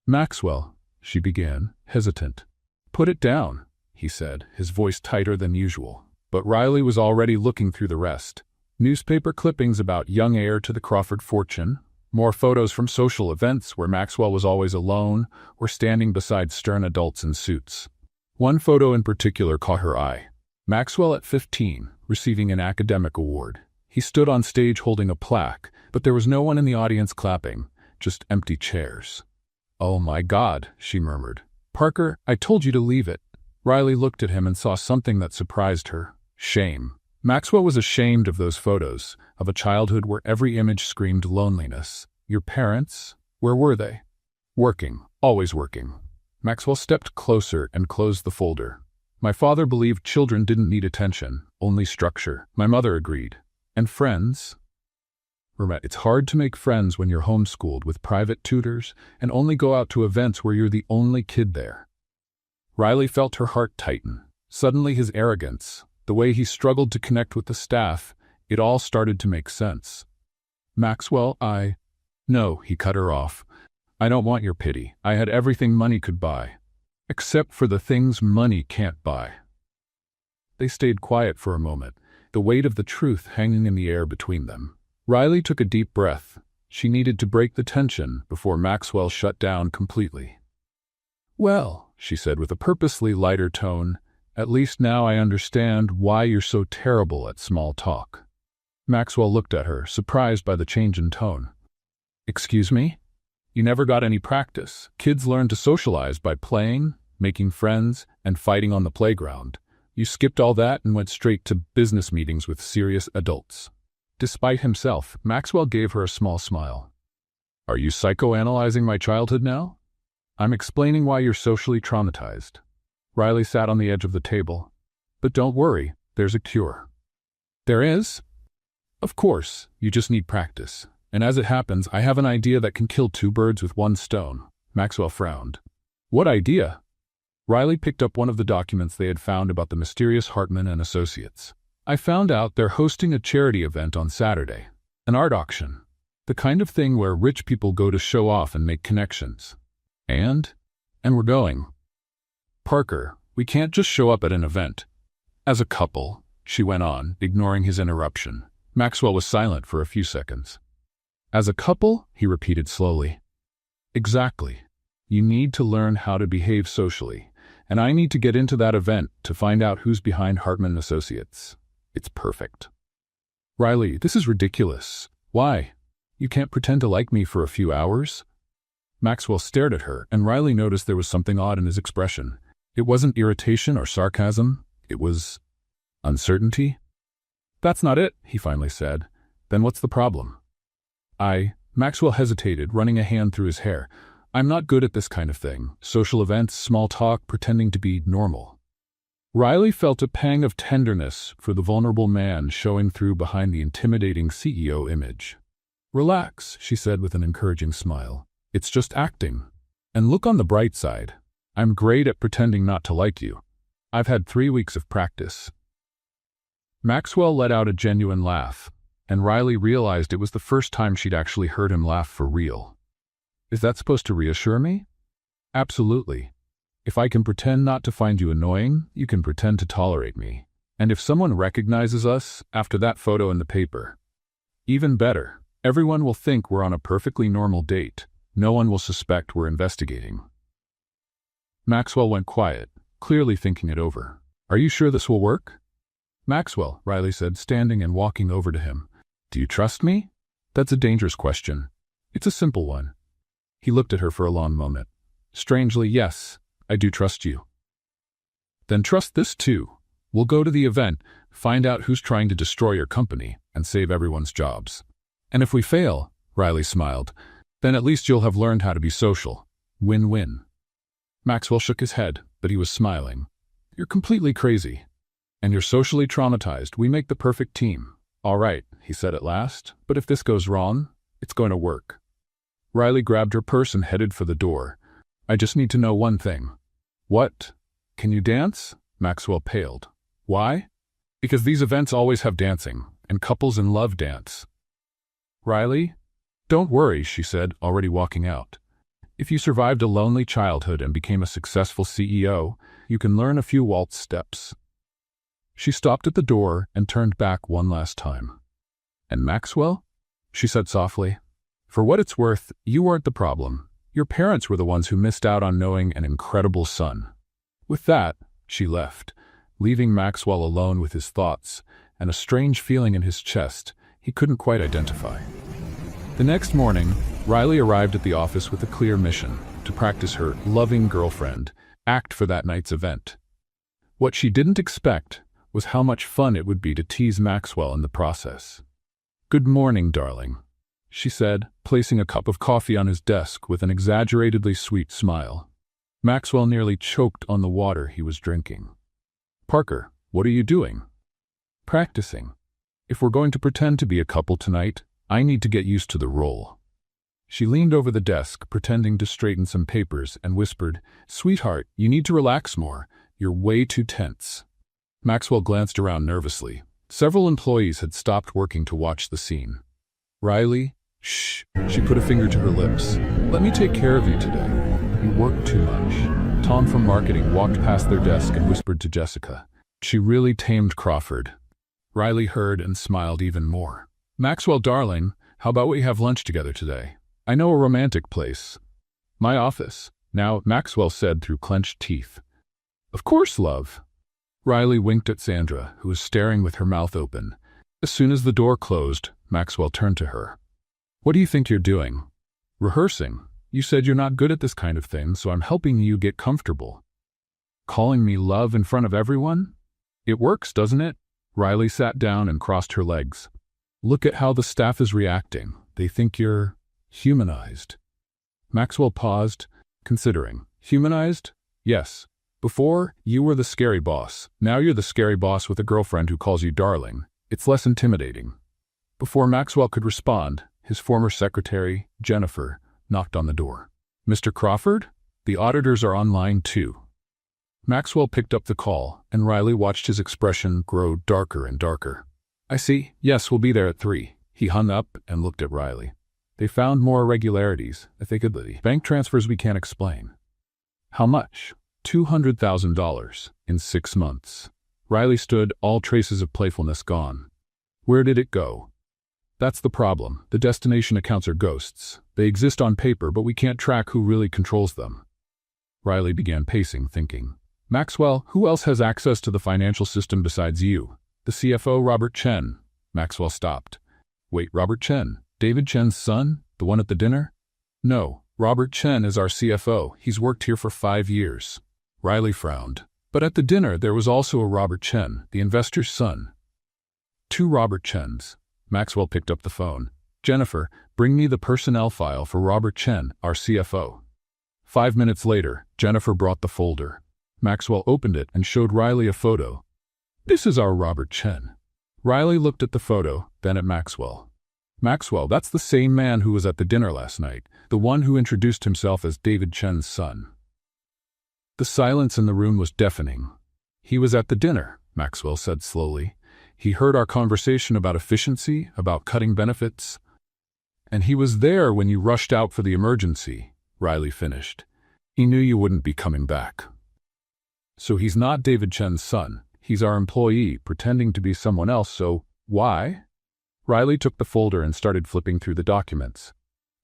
Maxwell, she began, hesitant. Put it down, he said, his voice tighter than usual. But Riley was already looking through the rest. Newspaper clippings about young heir to the Crawford fortune, more photos from social events where Maxwell was always alone or standing beside stern adults in suits. One photo in particular caught her eye. Maxwell at 15, receiving an academic award. He stood on stage holding a plaque, but there was no one in the audience clapping, just empty chairs. Oh my God, she murmured. Parker, I told you to leave it. Riley looked at him and saw something that surprised her. Shame. Maxwell was ashamed of those photos, of a childhood where every image screamed loneliness. Your parents? Where were they? Working. Always working. Maxwell stepped closer and closed the folder. My father believed children didn't need attention, only structure. My mother agreed. And friends? It's hard to make friends when you're homeschooled with private tutors and only go out to events where you're the only kid there. Riley felt her heart tighten. Suddenly his arrogance, the way he struggled to connect with the staff, it all started to make sense. Maxwell, No, he cut her off. I don't want your pity. I had everything money could buy. Except for the things money can't buy. They stayed quiet for a moment, the weight of the truth hanging in the air between them. Riley took a deep breath. She needed to break the tension before Maxwell shut down completely. Well, she said with a purposely lighter tone, at least now I understand why you're so terrible at small talk. Maxwell looked at her, surprised by the change in tone. Excuse me? You never got any practice. Kids learn to socialize by playing, making friends, and fighting on the playground. You skipped all that and went straight to business meetings with serious adults. Despite himself, Maxwell gave her a small smile. Are you psychoanalyzing my childhood now? I'm explaining why you're socially traumatized. Riley sat on the edge of the table. But don't worry, there's a cure. There is? Of course, you just need practice. And as it happens, I have an idea that can kill two birds with one stone. Maxwell frowned. What idea? Riley picked up one of the documents they had found about the mysterious Hartman and Associates. I found out they're hosting a charity event on Saturday. An art auction. The kind of thing where rich people go to show off and make connections. And we're going. Parker, we can't just show up at an event. As a couple, she went on, ignoring his interruption. Maxwell was silent for a few seconds. As a couple, he repeated slowly. Exactly. You need to learn how to behave socially, and I need to get into that event to find out who's behind Hartman Associates. It's perfect. Riley, this is ridiculous. Why? You can't pretend to like me for a few hours? Maxwell stared at her, and Riley noticed there was something odd in his expression. It wasn't irritation or sarcasm. It was uncertainty. That's not it, he finally said. Then what's the problem? Maxwell hesitated, running a hand through his hair. I'm not good at this kind of thing. Social events, small talk, pretending to be normal. Riley felt a pang of tenderness for the vulnerable man showing through behind the intimidating CEO image. Relax, she said with an encouraging smile. It's just acting. And look on the bright side. I'm great at pretending not to like you. I've had 3 weeks of practice. Maxwell let out a genuine laugh, and Riley realized it was the first time she'd actually heard him laugh for real. Is that supposed to reassure me? Absolutely. If I can pretend not to find you annoying, you can pretend to tolerate me. And if someone recognizes us after that photo in the paper, even better, everyone will think we're on a perfectly normal date. No one will suspect we're investigating. Maxwell went quiet, clearly thinking it over. Are you sure this will work? Maxwell, Riley said, standing and walking over to him. Do you trust me? That's a dangerous question. It's a simple one. He looked at her for a long moment. Strangely, yes, I do trust you. Then trust this too. We'll go to the event, find out who's trying to destroy your company, and save everyone's jobs. And if we fail, Riley smiled, then at least you'll have learned how to be social. Win-win. Maxwell shook his head, but he was smiling. You're completely crazy. And you're socially traumatized. We make the perfect team. All right, he said at last, but if this goes wrong, it's going to work. Riley grabbed her purse and headed for the door. I just need to know one thing. What? Can you dance? Maxwell paled. Why? Because these events always have dancing, and couples in love dance. Riley? Don't worry, she said, already walking out. If you survived a lonely childhood and became a successful CEO, you can learn a few waltz steps. She stopped at the door and turned back one last time. And Maxwell? She said softly. For what it's worth, you weren't the problem. Your parents were the ones who missed out on knowing an incredible son. With that, she left, leaving Maxwell alone with his thoughts and a strange feeling in his chest he couldn't quite identify. The next morning, Riley arrived at the office with a clear mission: to practice her loving girlfriend act for that night's event. What she didn't expect was how much fun it would be to tease Maxwell in the process. Good morning, darling, she said, placing a cup of coffee on his desk with an exaggeratedly sweet smile. Maxwell nearly choked on the water he was drinking. Parker, what are you doing? Practicing. If we're going to pretend to be a couple tonight, I need to get used to the role. She leaned over the desk, pretending to straighten some papers, and whispered, Sweetheart, you need to relax more. You're way too tense. Maxwell glanced around nervously. Several employees had stopped working to watch the scene. Riley, shh, she put a finger to her lips. Let me take care of you today. You work too much. Tom from marketing walked past their desk and whispered to Jessica. She really tamed Crawford. Riley heard and smiled even more. Maxwell, darling, how about we have lunch together today? I know a romantic place. My office. Now, Maxwell said through clenched teeth. Of course, love. Riley winked at Sandra, who was staring with her mouth open. As soon as the door closed, Maxwell turned to her. What do you think you're doing? Rehearsing. You said you're not good at this kind of thing, so I'm helping you get comfortable. Calling me love in front of everyone? It works, doesn't it? Riley sat down and crossed her legs. Look at how the staff is reacting. They think you're humanized. Maxwell paused, considering. Humanized? Yes. Before, you were the scary boss. Now you're the scary boss with a girlfriend who calls you darling. It's less intimidating. Before Maxwell could respond, his former secretary, Jennifer, knocked on the door. Mr. Crawford? The auditors are online too. Maxwell picked up the call, and Riley watched his expression grow darker and darker. I see. Yes, we'll be there at 3. He hung up and looked at Riley. They found more irregularities. I think of the bank transfers we can't explain. How much? $200,000 in 6 months. Riley stood, all traces of playfulness gone. Where did it go? That's the problem. The destination accounts are ghosts. They exist on paper, but we can't track who really controls them. Riley began pacing, thinking. Maxwell, who else has access to the financial system besides you? The CFO, Robert Chen. Maxwell stopped. Wait, Robert Chen? David Chen's son? The one at the dinner? No, Robert Chen is our CFO. He's worked here for 5 years. Riley frowned. But at the dinner, there was also a Robert Chen, the investor's son. 2 Robert Chens. Maxwell picked up the phone. Jennifer, bring me the personnel file for Robert Chen, our CFO. 5 minutes later, Jennifer brought the folder. Maxwell opened it and showed Riley a photo. "This is our Robert Chen." Riley looked at the photo, then at Maxwell. "Maxwell, that's the same man who was at the dinner last night, the one who introduced himself as David Chen's son." The silence in the room was deafening. "He was at the dinner," Maxwell said slowly. "He heard our conversation about efficiency, about cutting benefits. And he was there when you rushed out for the emergency," Riley finished. "He knew you wouldn't be coming back." "So he's not David Chen's son. He's our employee, pretending to be someone else, so why?" Riley took the folder and started flipping through the documents.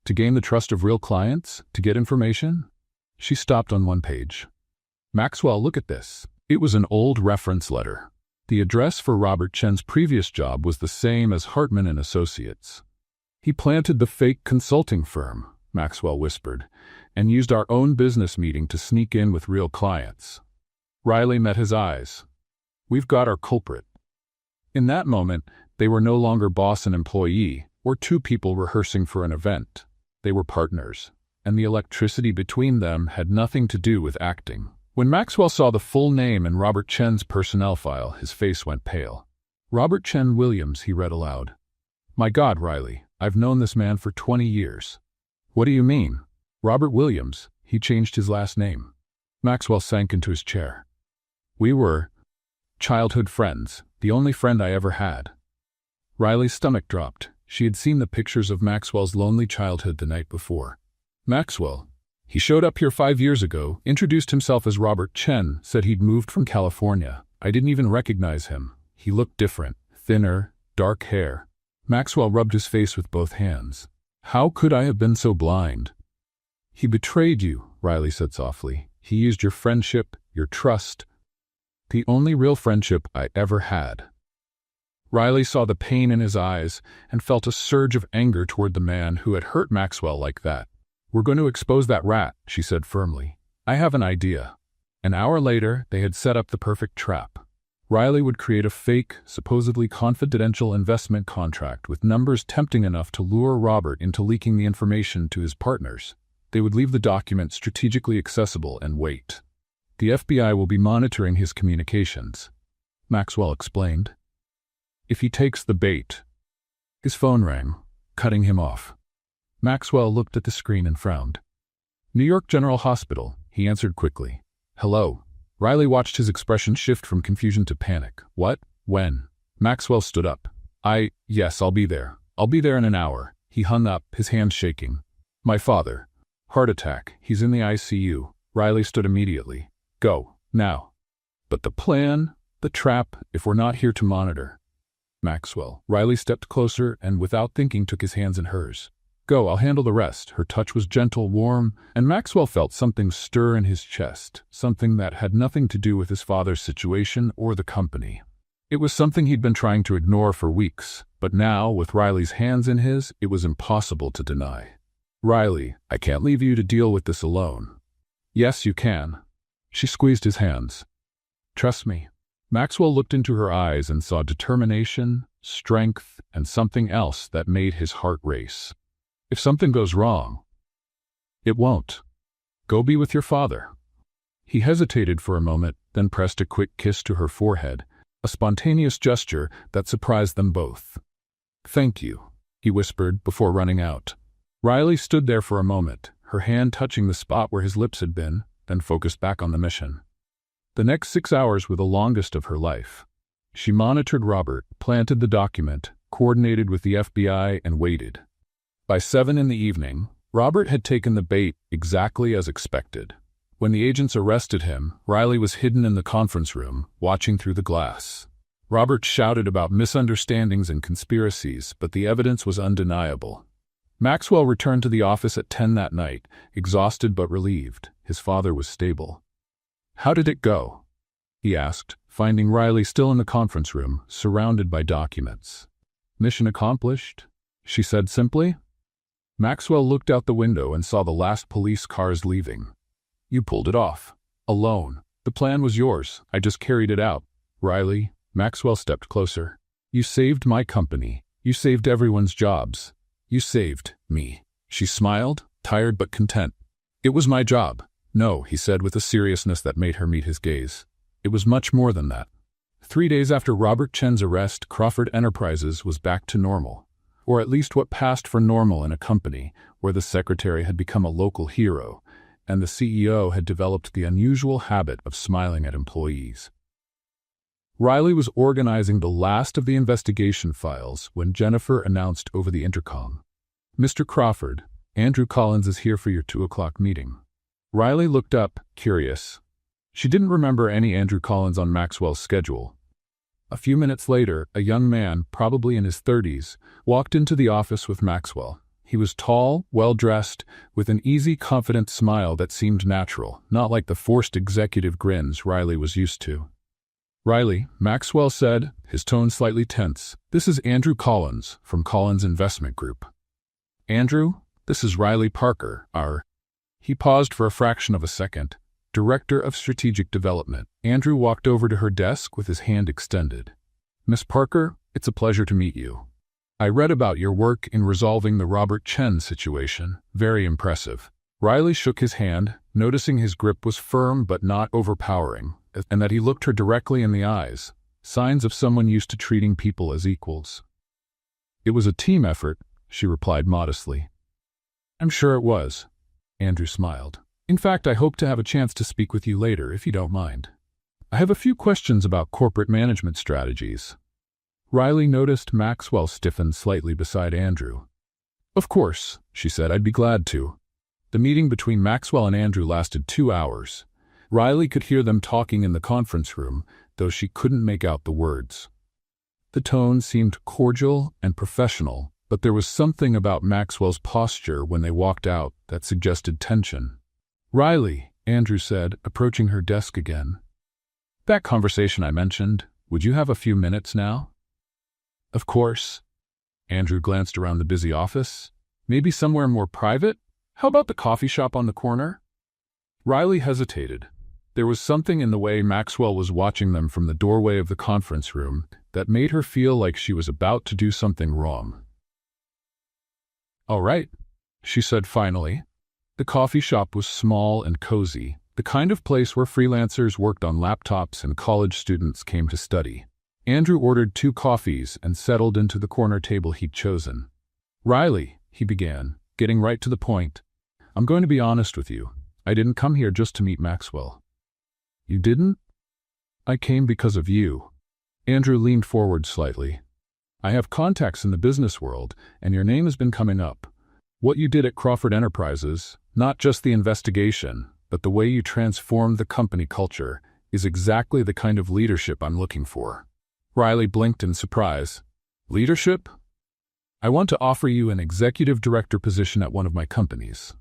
To gain the trust of real clients? To get information? She stopped on one page. "Maxwell, look at this." It was an old reference letter. The address for Robert Chen's previous job was the same as Hartman and Associates. "He planted the fake consulting firm," Maxwell whispered, "and used our own business meeting to sneak in with real clients." Riley met his eyes. "We've got our culprit." In that moment, they were no longer boss and employee, or two people rehearsing for an event. They were partners, and the electricity between them had nothing to do with acting. When Maxwell saw the full name in Robert Chen's personnel file, his face went pale. "Robert Chen Williams," he read aloud. "My God, Riley, I've known this man for 20 years. "What do you mean?" "Robert Williams. He changed his last name." Maxwell sank into his chair. "We were childhood friends, the only friend I ever had." Riley's stomach dropped. She had seen the pictures of Maxwell's lonely childhood the night before. "Maxwell. He showed up here 5 years ago, introduced himself as Robert Chen, said he'd moved from California. I didn't even recognize him. He looked different, thinner, dark hair." Maxwell rubbed his face with both hands. "How could I have been so blind?" "He betrayed you," Riley said softly. "He used your friendship, your trust. The only real friendship I ever had." Riley saw the pain in his eyes and felt a surge of anger toward the man who had hurt Maxwell like that. "We're going to expose that rat," she said firmly. "I have an idea." An hour later, they had set up the perfect trap. Riley would create a fake, supposedly confidential investment contract with numbers tempting enough to lure Robert into leaking the information to his partners. They would leave the document strategically accessible and wait. "The FBI will be monitoring his communications," Maxwell explained. "If he takes the bait." His phone rang, cutting him off. Maxwell looked at the screen and frowned. "New York General Hospital," he answered quickly. "Hello." Riley watched his expression shift from confusion to panic. "What? When?" Maxwell stood up. Yes, I'll be there. I'll be there in an hour." He hung up, his hands shaking. "My father. Heart attack. He's in the ICU." Riley stood immediately. "Go. Now." "But the plan? The trap, if we're not here to monitor?" "Maxwell." Riley stepped closer and without thinking took his hands in hers. "Go, I'll handle the rest." Her touch was gentle, warm, and Maxwell felt something stir in his chest, something that had nothing to do with his father's situation or the company. It was something he'd been trying to ignore for weeks, but now, with Riley's hands in his, it was impossible to deny. "Riley, I can't leave you to deal with this alone." "Yes, you can." She squeezed his hands. "Trust me." Maxwell looked into her eyes and saw determination, strength, and something else that made his heart race. "If something goes wrong." "It won't. Go be with your father." He hesitated for a moment, then pressed a quick kiss to her forehead, a spontaneous gesture that surprised them both. "Thank you," he whispered before running out. Riley stood there for a moment, her hand touching the spot where his lips had been, then focused back on the mission. The next 6 hours were the longest of her life. She monitored Robert, planted the document, coordinated with the FBI, and waited. By 7 in the evening, Robert had taken the bait exactly as expected. When the agents arrested him, Riley was hidden in the conference room, watching through the glass. Robert shouted about misunderstandings and conspiracies, but the evidence was undeniable. Maxwell returned to the office at 10 that night, exhausted but relieved. His father was stable. "How did it go?" he asked, finding Riley still in the conference room, surrounded by documents. "Mission accomplished," she said simply. Maxwell looked out the window and saw the last police cars leaving. "You pulled it off. Alone. The plan was yours. I just carried it out." "Riley," Maxwell stepped closer. "You saved my company. You saved everyone's jobs. You saved me." She smiled, tired but content. It was my job. No, he said with a seriousness that made her meet his gaze. It was much more than that. 3 days after Robert Chen's arrest, Crawford Enterprises was back to normal, or at least what passed for normal in a company where the secretary had become a local hero and the CEO had developed the unusual habit of smiling at employees. Riley was organizing the last of the investigation files when Jennifer announced over the intercom, "Mr. Crawford, Andrew Collins is here for your 2 o'clock meeting." Riley looked up, curious. She didn't remember any Andrew Collins on Maxwell's schedule. A few minutes later, a young man, probably in his 30s, walked into the office with Maxwell. He was tall, well-dressed, with an easy, confident smile that seemed natural, not like the forced executive grins Riley was used to. "Riley," Maxwell said, his tone slightly tense, "this is Andrew Collins from Collins Investment Group." "Andrew, this is Riley Parker, our—" He paused for a fraction of a second. "Director of Strategic Development." Andrew walked over to her desk with his hand extended. "Miss Parker, it's a pleasure to meet you. I read about your work in resolving the Robert Chen situation. Very impressive." Riley shook his hand, noticing his grip was firm but not overpowering, and that he looked her directly in the eyes, signs of someone used to treating people as equals. "It was a team effort," she replied modestly. "I'm sure it was." Andrew smiled. "In fact, I hope to have a chance to speak with you later, if you don't mind. I have a few questions about corporate management strategies." Riley noticed Maxwell stiffen slightly beside Andrew. "Of course," she said, "I'd be glad to." The meeting between Maxwell and Andrew lasted 2 hours. Riley could hear them talking in the conference room, though she couldn't make out the words. The tone seemed cordial and professional, but there was something about Maxwell's posture when they walked out that suggested tension. "Riley," Andrew said, approaching her desk again. "That conversation I mentioned, would you have a few minutes now?" "Of course." Andrew glanced around the busy office. "Maybe somewhere more private? How about the coffee shop on the corner?" Riley hesitated. There was something in the way Maxwell was watching them from the doorway of the conference room that made her feel like she was about to do something wrong. "All right," she said finally. The coffee shop was small and cozy, the kind of place where freelancers worked on laptops and college students came to study. Andrew ordered 2 coffees and settled into the corner table he'd chosen. "Riley," he began, getting right to the point, "I'm going to be honest with you. I didn't come here just to meet Maxwell." "You didn't?" "I came because of you." Andrew leaned forward slightly. "I have contacts in the business world, and your name has been coming up. What you did at Crawford Enterprises, not just the investigation, but the way you transformed the company culture, is exactly the kind of leadership I'm looking for." Riley blinked in surprise. "Leadership? I want to offer you an executive director position at one of my companies.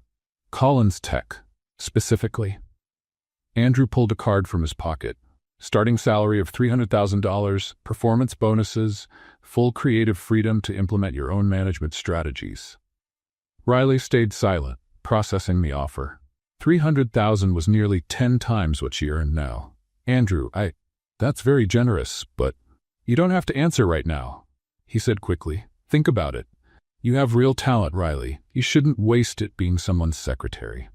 Collins Tech, specifically." Andrew pulled a card from his pocket. "Starting salary of $300,000, performance bonuses, full creative freedom to implement your own management strategies." Riley stayed silent, processing the offer. $300,000 was nearly 10 times what she earned now. "Andrew, that's very generous, but you don't have to answer right now," he said quickly. "Think about it. You have real talent, Riley. You shouldn't waste it being someone's secretary."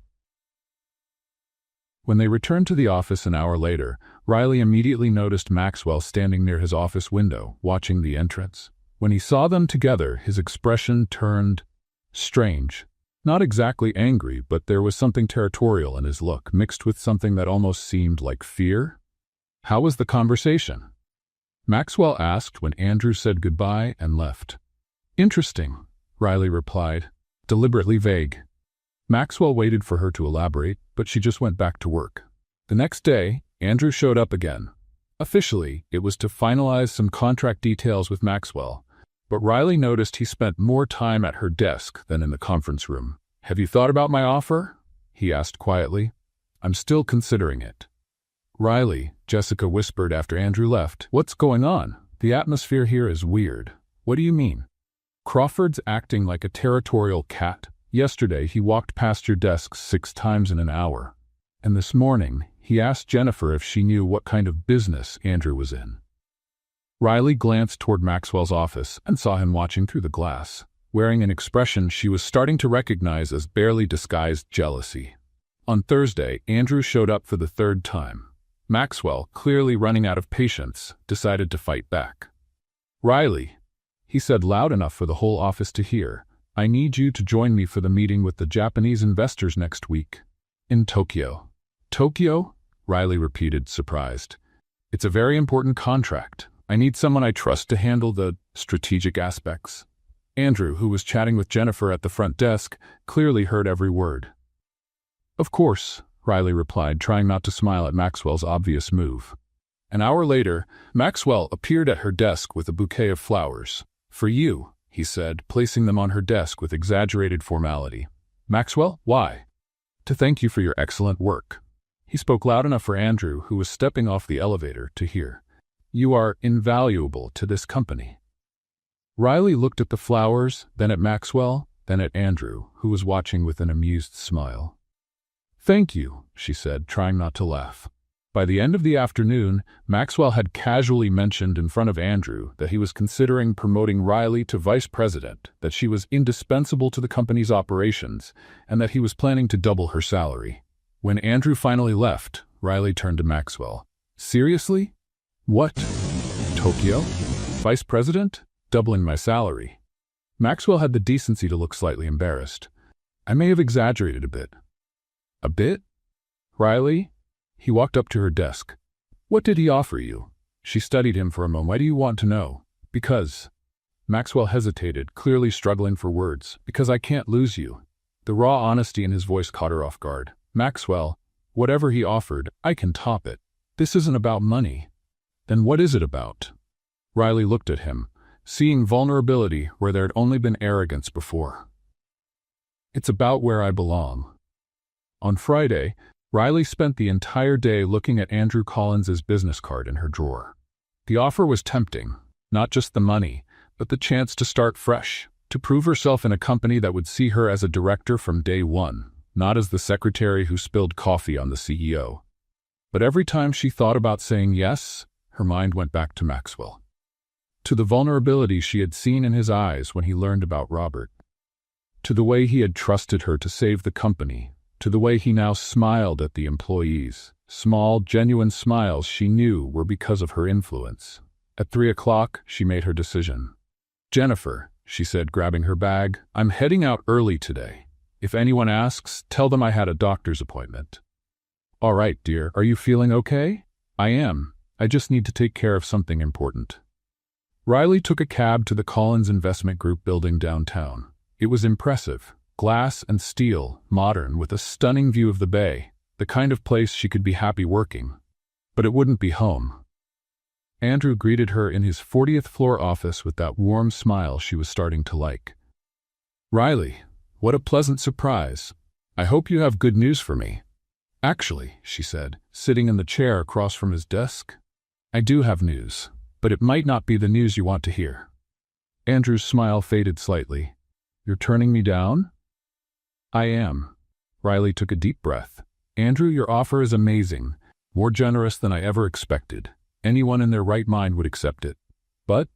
When they returned to the office an hour later, Riley immediately noticed Maxwell standing near his office window, watching the entrance. When he saw them together, his expression turned strange. Not exactly angry, but there was something territorial in his look, mixed with something that almost seemed like fear. "How was the conversation?" Maxwell asked when Andrew said goodbye and left. "Interesting," Riley replied, deliberately vague. Maxwell waited for her to elaborate, but she just went back to work. The next day, Andrew showed up again. Officially, it was to finalize some contract details with Maxwell, but Riley noticed he spent more time at her desk than in the conference room. "Have you thought about my offer?" he asked quietly. "I'm still considering it." "Riley," Jessica whispered after Andrew left, "what's going on? The atmosphere here is weird." "What do you mean?" "Crawford's acting like a territorial cat. Yesterday, he walked past your desk 6 times in an hour. And this morning, he asked Jennifer if she knew what kind of business Andrew was in." Riley glanced toward Maxwell's office and saw him watching through the glass, wearing an expression she was starting to recognize as barely disguised jealousy. On Thursday, Andrew showed up for the third time. Maxwell, clearly running out of patience, decided to fight back. "Riley," he said loud enough for the whole office to hear, "I need you to join me for the meeting with the Japanese investors next week. In Tokyo." "Tokyo?" Riley repeated, surprised. "It's a very important contract. I need someone I trust to handle the strategic aspects." Andrew, who was chatting with Jennifer at the front desk, clearly heard every word. "Of course," Riley replied, trying not to smile at Maxwell's obvious move. An hour later, Maxwell appeared at her desk with a bouquet of flowers. "For you," he said, placing them on her desk with exaggerated formality. "Maxwell, why?" "To thank you for your excellent work." He spoke loud enough for Andrew, who was stepping off the elevator, to hear. "You are invaluable to this company." Riley looked at the flowers, then at Maxwell, then at Andrew, who was watching with an amused smile. "Thank you," she said, trying not to laugh. By the end of the afternoon, Maxwell had casually mentioned in front of Andrew that he was considering promoting Riley to vice president, that she was indispensable to the company's operations, and that he was planning to double her salary. When Andrew finally left, Riley turned to Maxwell. "Seriously? What? Tokyo? Vice president? Doubling my salary?" Maxwell had the decency to look slightly embarrassed. "I may have exaggerated a bit." "A bit? Riley?" He walked up to her desk. "What did he offer you?" She studied him for a moment. "Why do you want to know?" "Because." Maxwell hesitated, clearly struggling for words. "Because I can't lose you." The raw honesty in his voice caught her off guard. "Maxwell, whatever he offered, I can top it. This isn't about money." "Then what is it about?" Riley looked at him, seeing vulnerability where there had only been arrogance before. "It's about where I belong." On Friday, Riley spent the entire day looking at Andrew Collins's business card in her drawer. The offer was tempting, not just the money, but the chance to start fresh, to prove herself in a company that would see her as a director from day one, not as the secretary who spilled coffee on the CEO. But every time she thought about saying yes, her mind went back to Maxwell. To the vulnerability she had seen in his eyes when he learned about Robert. To the way he had trusted her to save the company. To the way he now smiled at the employees. Small, genuine smiles she knew were because of her influence. At 3 o'clock, she made her decision. "Jennifer," she said, grabbing her bag, "I'm heading out early today. If anyone asks, tell them I had a doctor's appointment." "All right, dear. Are you feeling okay?" "I am. I just need to take care of something important." Riley took a cab to the Collins Investment Group building downtown. It was impressive. Glass and steel, modern, with a stunning view of the bay, the kind of place she could be happy working. But it wouldn't be home. Andrew greeted her in his 40th floor office with that warm smile she was starting to like. "Riley, what a pleasant surprise. I hope you have good news for me." "Actually," she said, sitting in the chair across from his desk, "I do have news, but it might not be the news you want to hear." Andrew's smile faded slightly. "You're turning me down?" "I am." Riley took a deep breath. "Andrew, your offer is amazing, more generous than I ever expected. Anyone in their right mind would accept it. But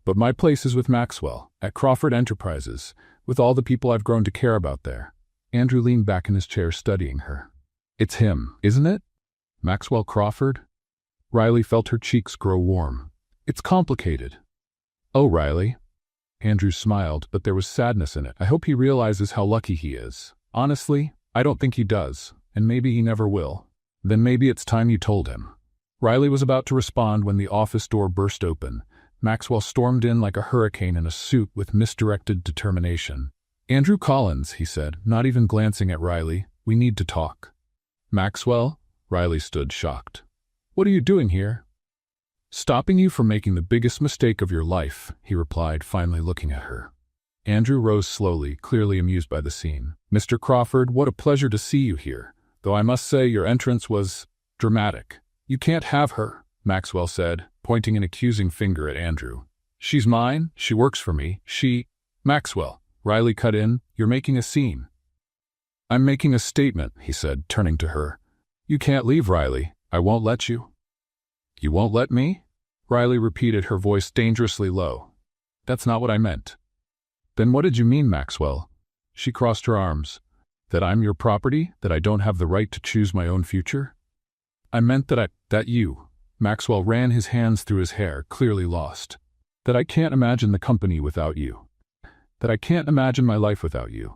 my place is with Maxwell, at Crawford Enterprises, with all the people I've grown to care about there." Andrew leaned back in his chair, studying her. "It's him, isn't it? Maxwell Crawford?" Riley felt her cheeks grow warm. "It's complicated." "Oh, Riley." Andrew smiled, but there was sadness in it. "I hope he realizes how lucky he is. Honestly, I don't think he does, and maybe he never will." "Then maybe it's time you told him." Riley was about to respond when the office door burst open. Maxwell stormed in like a hurricane in a suit with misdirected determination. "Andrew Collins," he said, not even glancing at Riley, "we need to talk." "Maxwell?" Riley stood shocked. "What are you doing here?" "Stopping you from making the biggest mistake of your life," he replied, finally looking at her. Andrew rose slowly, clearly amused by the scene. "Mr. Crawford, what a pleasure to see you here, though I must say your entrance was dramatic." "You can't have her," Maxwell said, pointing an accusing finger at Andrew. "She's mine. She works for me. Maxwell," Riley cut in, "you're making a scene." "I'm making a statement," he said, turning to her. "You can't leave, Riley. I won't let you." "You won't let me?" Riley repeated, her voice dangerously low. "That's not what I meant." "Then what did you mean, Maxwell?" She crossed her arms. That I'm your property? That I don't have the right to choose my own future? I meant that you. Maxwell ran his hands through his hair, clearly lost. That I can't imagine the company without you. That I can't imagine my life without you.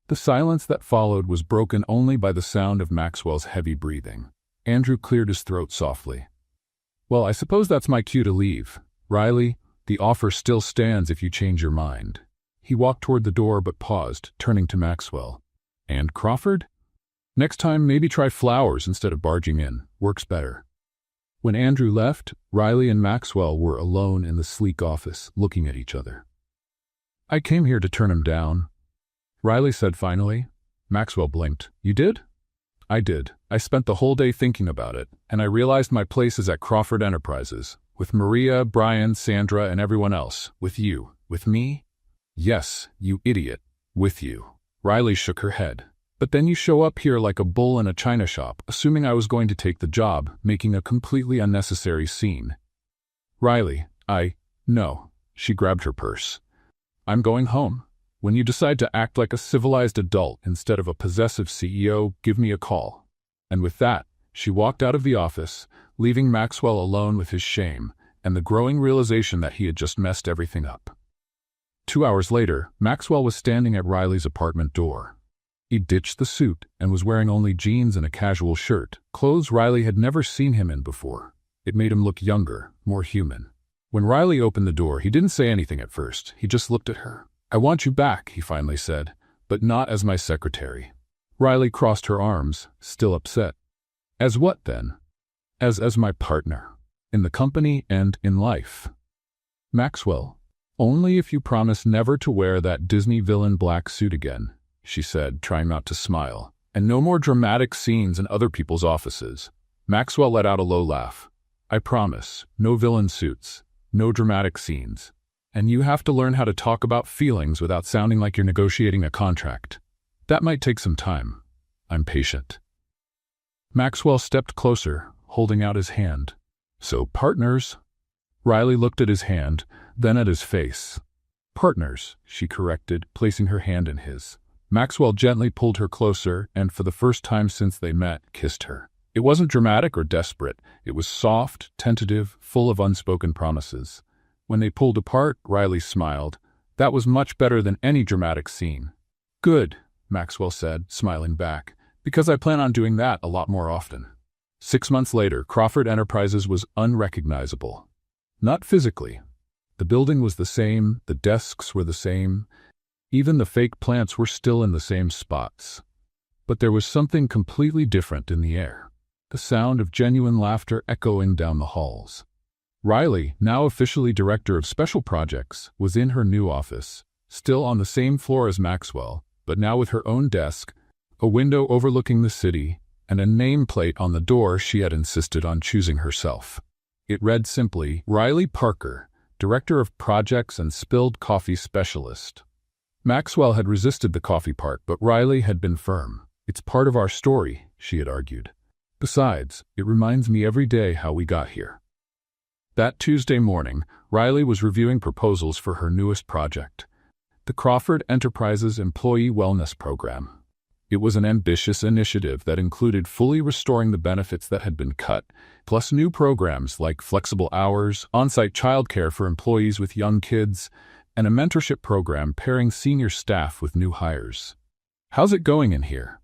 The silence that followed was broken only by the sound of Maxwell's heavy breathing. Andrew cleared his throat softly. Well, I suppose that's my cue to leave. Riley, the offer still stands if you change your mind. He walked toward the door but paused, turning to Maxwell. And Crawford? Next time, maybe try flowers instead of barging in. Works better. When Andrew left, Riley and Maxwell were alone in the sleek office, looking at each other. I came here to turn him down, Riley said finally. Maxwell blinked. You did? I did. I spent the whole day thinking about it, and I realized my place is at Crawford Enterprises, with Maria, Brian, Sandra, and everyone else. With you. With me? Yes, you idiot. With you. Riley shook her head. But then you show up here like a bull in a china shop, assuming I was going to take the job, making a completely unnecessary scene. Riley, no. She grabbed her purse. I'm going home. When you decide to act like a civilized adult instead of a possessive CEO, give me a call. And with that, she walked out of the office, leaving Maxwell alone with his shame and the growing realization that he had just messed everything up. 2 hours later, Maxwell was standing at Riley's apartment door. He ditched the suit and was wearing only jeans and a casual shirt, clothes Riley had never seen him in before. It made him look younger, more human. When Riley opened the door, he didn't say anything at first. He just looked at her. I want you back, he finally said, but not as my secretary. Riley crossed her arms, still upset. As what, then? As my partner. In the company and in life. Maxwell, only if you promise never to wear that Disney villain black suit again, she said, trying not to smile. And no more dramatic scenes in other people's offices. Maxwell let out a low laugh. I promise, no villain suits, no dramatic scenes. And you have to learn how to talk about feelings without sounding like you're negotiating a contract. That might take some time. I'm patient. Maxwell stepped closer, holding out his hand. So, partners? Riley looked at his hand, then at his face. Partners, she corrected, placing her hand in his. Maxwell gently pulled her closer and, for the first time since they met, kissed her. It wasn't dramatic or desperate. It was soft, tentative, full of unspoken promises. When they pulled apart, Riley smiled. That was much better than any dramatic scene. Good, Maxwell said, smiling back, because I plan on doing that a lot more often. 6 months later, Crawford Enterprises was unrecognizable. Not physically. The building was the same, the desks were the same, even the fake plants were still in the same spots. But there was something completely different in the air. The sound of genuine laughter echoing down the halls. Riley, now officially director of special projects, was in her new office, still on the same floor as Maxwell, but now with her own desk, a window overlooking the city, and a nameplate on the door she had insisted on choosing herself. It read simply, Riley Parker, Director of Projects and Spilled Coffee Specialist. Maxwell had resisted the coffee part, but Riley had been firm. It's part of our story, she had argued. Besides, it reminds me every day how we got here. That Tuesday morning, Riley was reviewing proposals for her newest project, the Crawford Enterprises Employee Wellness Program. It was an ambitious initiative that included fully restoring the benefits that had been cut, plus new programs like flexible hours, on-site childcare for employees with young kids, and a mentorship program pairing senior staff with new hires. How's it going in here?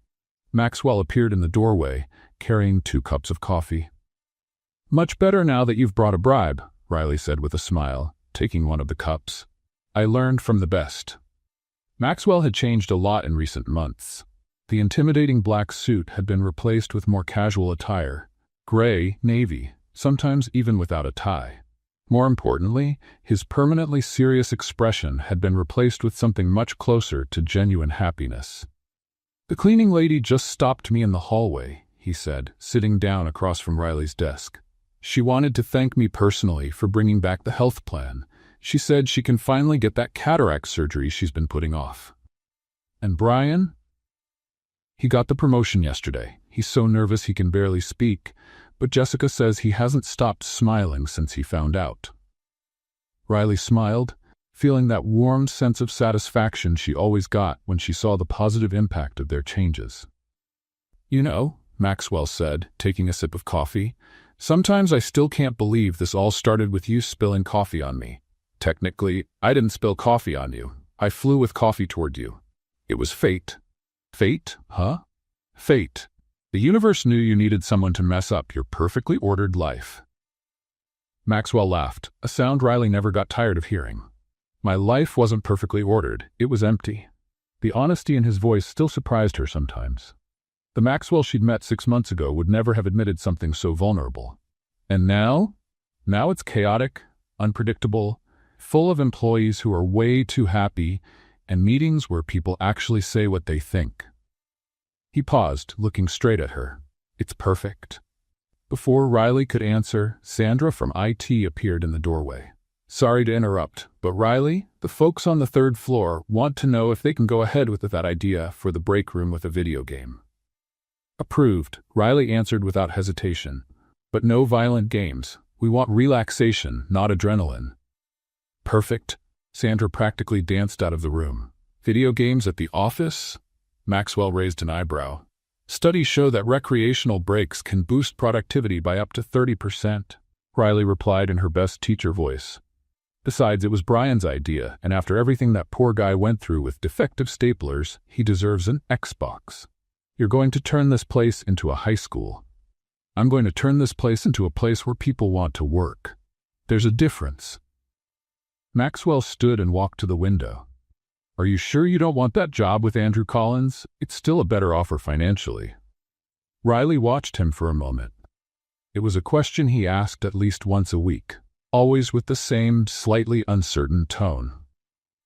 Maxwell appeared in the doorway, carrying 2 cups of coffee. Much better now that you've brought a bribe, Riley said with a smile, taking one of the cups. I learned from the best. Maxwell had changed a lot in recent months. The intimidating black suit had been replaced with more casual attire, gray, navy, sometimes even without a tie. More importantly, his permanently serious expression had been replaced with something much closer to genuine happiness. The cleaning lady just stopped me in the hallway, he said, sitting down across from Riley's desk. She wanted to thank me personally for bringing back the health plan. She said she can finally get that cataract surgery she's been putting off. And Brian? He got the promotion yesterday. He's so nervous he can barely speak, but Jessica says he hasn't stopped smiling since he found out. Riley smiled, feeling that warm sense of satisfaction she always got when she saw the positive impact of their changes. "You know," Maxwell said, taking a sip of coffee, "sometimes I still can't believe this all started with you spilling coffee on me. Technically, I didn't spill coffee on you. I flew with coffee toward you. It was fate." "Fate, huh?" "Fate. The universe knew you needed someone to mess up your perfectly ordered life." Maxwell laughed, a sound Riley never got tired of hearing. "My life wasn't perfectly ordered. It was empty." The honesty in his voice still surprised her sometimes. The Maxwell she'd met 6 months ago would never have admitted something so vulnerable. And now? Now it's chaotic, unpredictable, full of employees who are way too happy, and meetings where people actually say what they think. He paused, looking straight at her. "It's perfect." Before Riley could answer, Sandra from IT appeared in the doorway. "Sorry to interrupt, but Riley, the folks on the 3rd floor want to know if they can go ahead with that idea for the break room with a video game." "Approved," Riley answered without hesitation. "But no violent games. We want relaxation, not adrenaline." "Perfect." Sandra practically danced out of the room. "Video games at the office?" Maxwell raised an eyebrow. "Studies show that recreational breaks can boost productivity by up to 30%, Riley replied in her best teacher voice. "Besides, it was Brian's idea, and after everything that poor guy went through with defective staplers, he deserves an Xbox. You're going to turn this place into a high school. I'm going to turn this place into a place where people want to work. There's a difference." Maxwell stood and walked to the window. "Are you sure you don't want that job with Andrew Collins? It's still a better offer financially." Riley watched him for a moment. It was a question he asked at least once a week, always with the same slightly uncertain tone.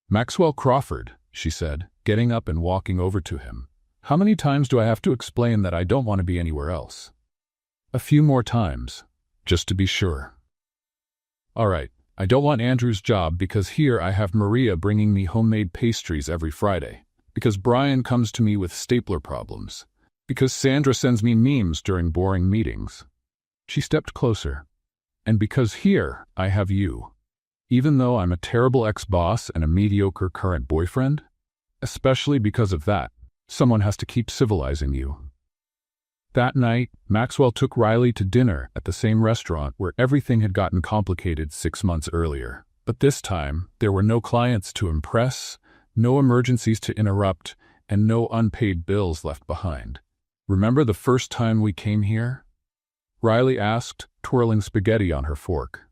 "Maxwell Crawford," she said, getting up and walking over to him. "How many times do I have to explain that I don't want to be anywhere else?" "A few more times, just to be sure." "All right, I don't want Andrew's job because here I have Maria bringing me homemade pastries every Friday, because Brian comes to me with stapler problems, because Sandra sends me memes during boring meetings." She stepped closer. "And because here I have you. Even though I'm a terrible ex-boss and a mediocre current boyfriend, especially because of that, someone has to keep civilizing you." That night, Maxwell took Riley to dinner at the same restaurant where everything had gotten complicated 6 months earlier. But this time, there were no clients to impress, no emergencies to interrupt, and no unpaid bills left behind. "Remember the first time we came here?" Riley asked, twirling spaghetti on her fork.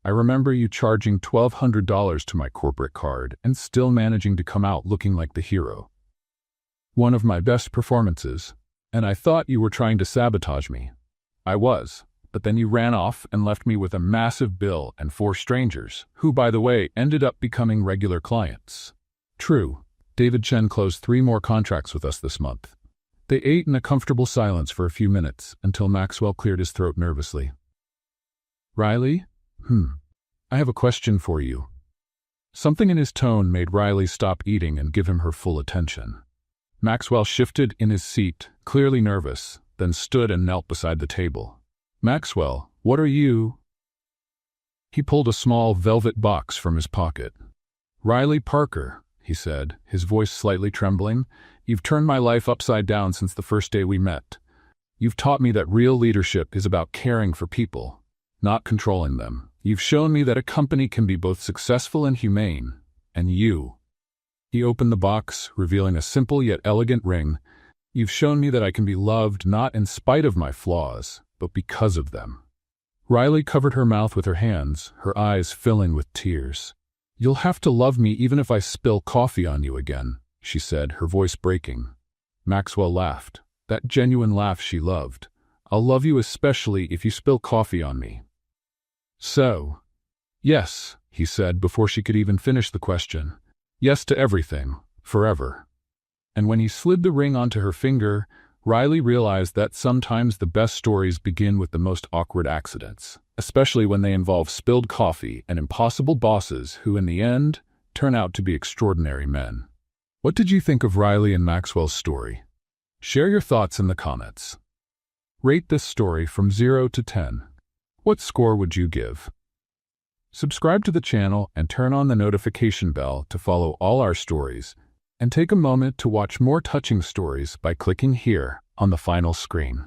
"I remember you charging $1,200 to my corporate card and still managing to come out looking like the hero. One of my best performances. And I thought you were trying to sabotage me." "I was, but then you ran off and left me with a massive bill and 4 strangers, who, by the way, ended up becoming regular clients." "True. David Chen closed 3 more contracts with us this month." They ate in a comfortable silence for a few minutes until Maxwell cleared his throat nervously. "Riley? I have a question for you." Something in his tone made Riley stop eating and give him her full attention. Maxwell shifted in his seat, clearly nervous, then stood and knelt beside the table. "Maxwell, what are you?" He pulled a small velvet box from his pocket. "Riley Parker," he said, his voice slightly trembling, "you've turned my life upside down since the first day we met. You've taught me that real leadership is about caring for people, not controlling them. You've shown me that a company can be both successful and humane, and you." He opened the box, revealing a simple yet elegant ring. "You've shown me that I can be loved not in spite of my flaws, but because of them." Riley covered her mouth with her hands, her eyes filling with tears. "You'll have to love me even if I spill coffee on you again," she said, her voice breaking. Maxwell laughed, that genuine laugh she loved. "I'll love you especially if you spill coffee on me." "So, yes," he said before she could even finish the question. "Yes to everything, forever." And when he slid the ring onto her finger, Riley realized that sometimes the best stories begin with the most awkward accidents, especially when they involve spilled coffee and impossible bosses who, in the end, turn out to be extraordinary men. What did you think of Riley and Maxwell's story? Share your thoughts in the comments. Rate this story from 0 to 10. What score would you give? Subscribe to the channel and turn on the notification bell to follow all our stories. And take a moment to watch more touching stories by clicking here on the final screen.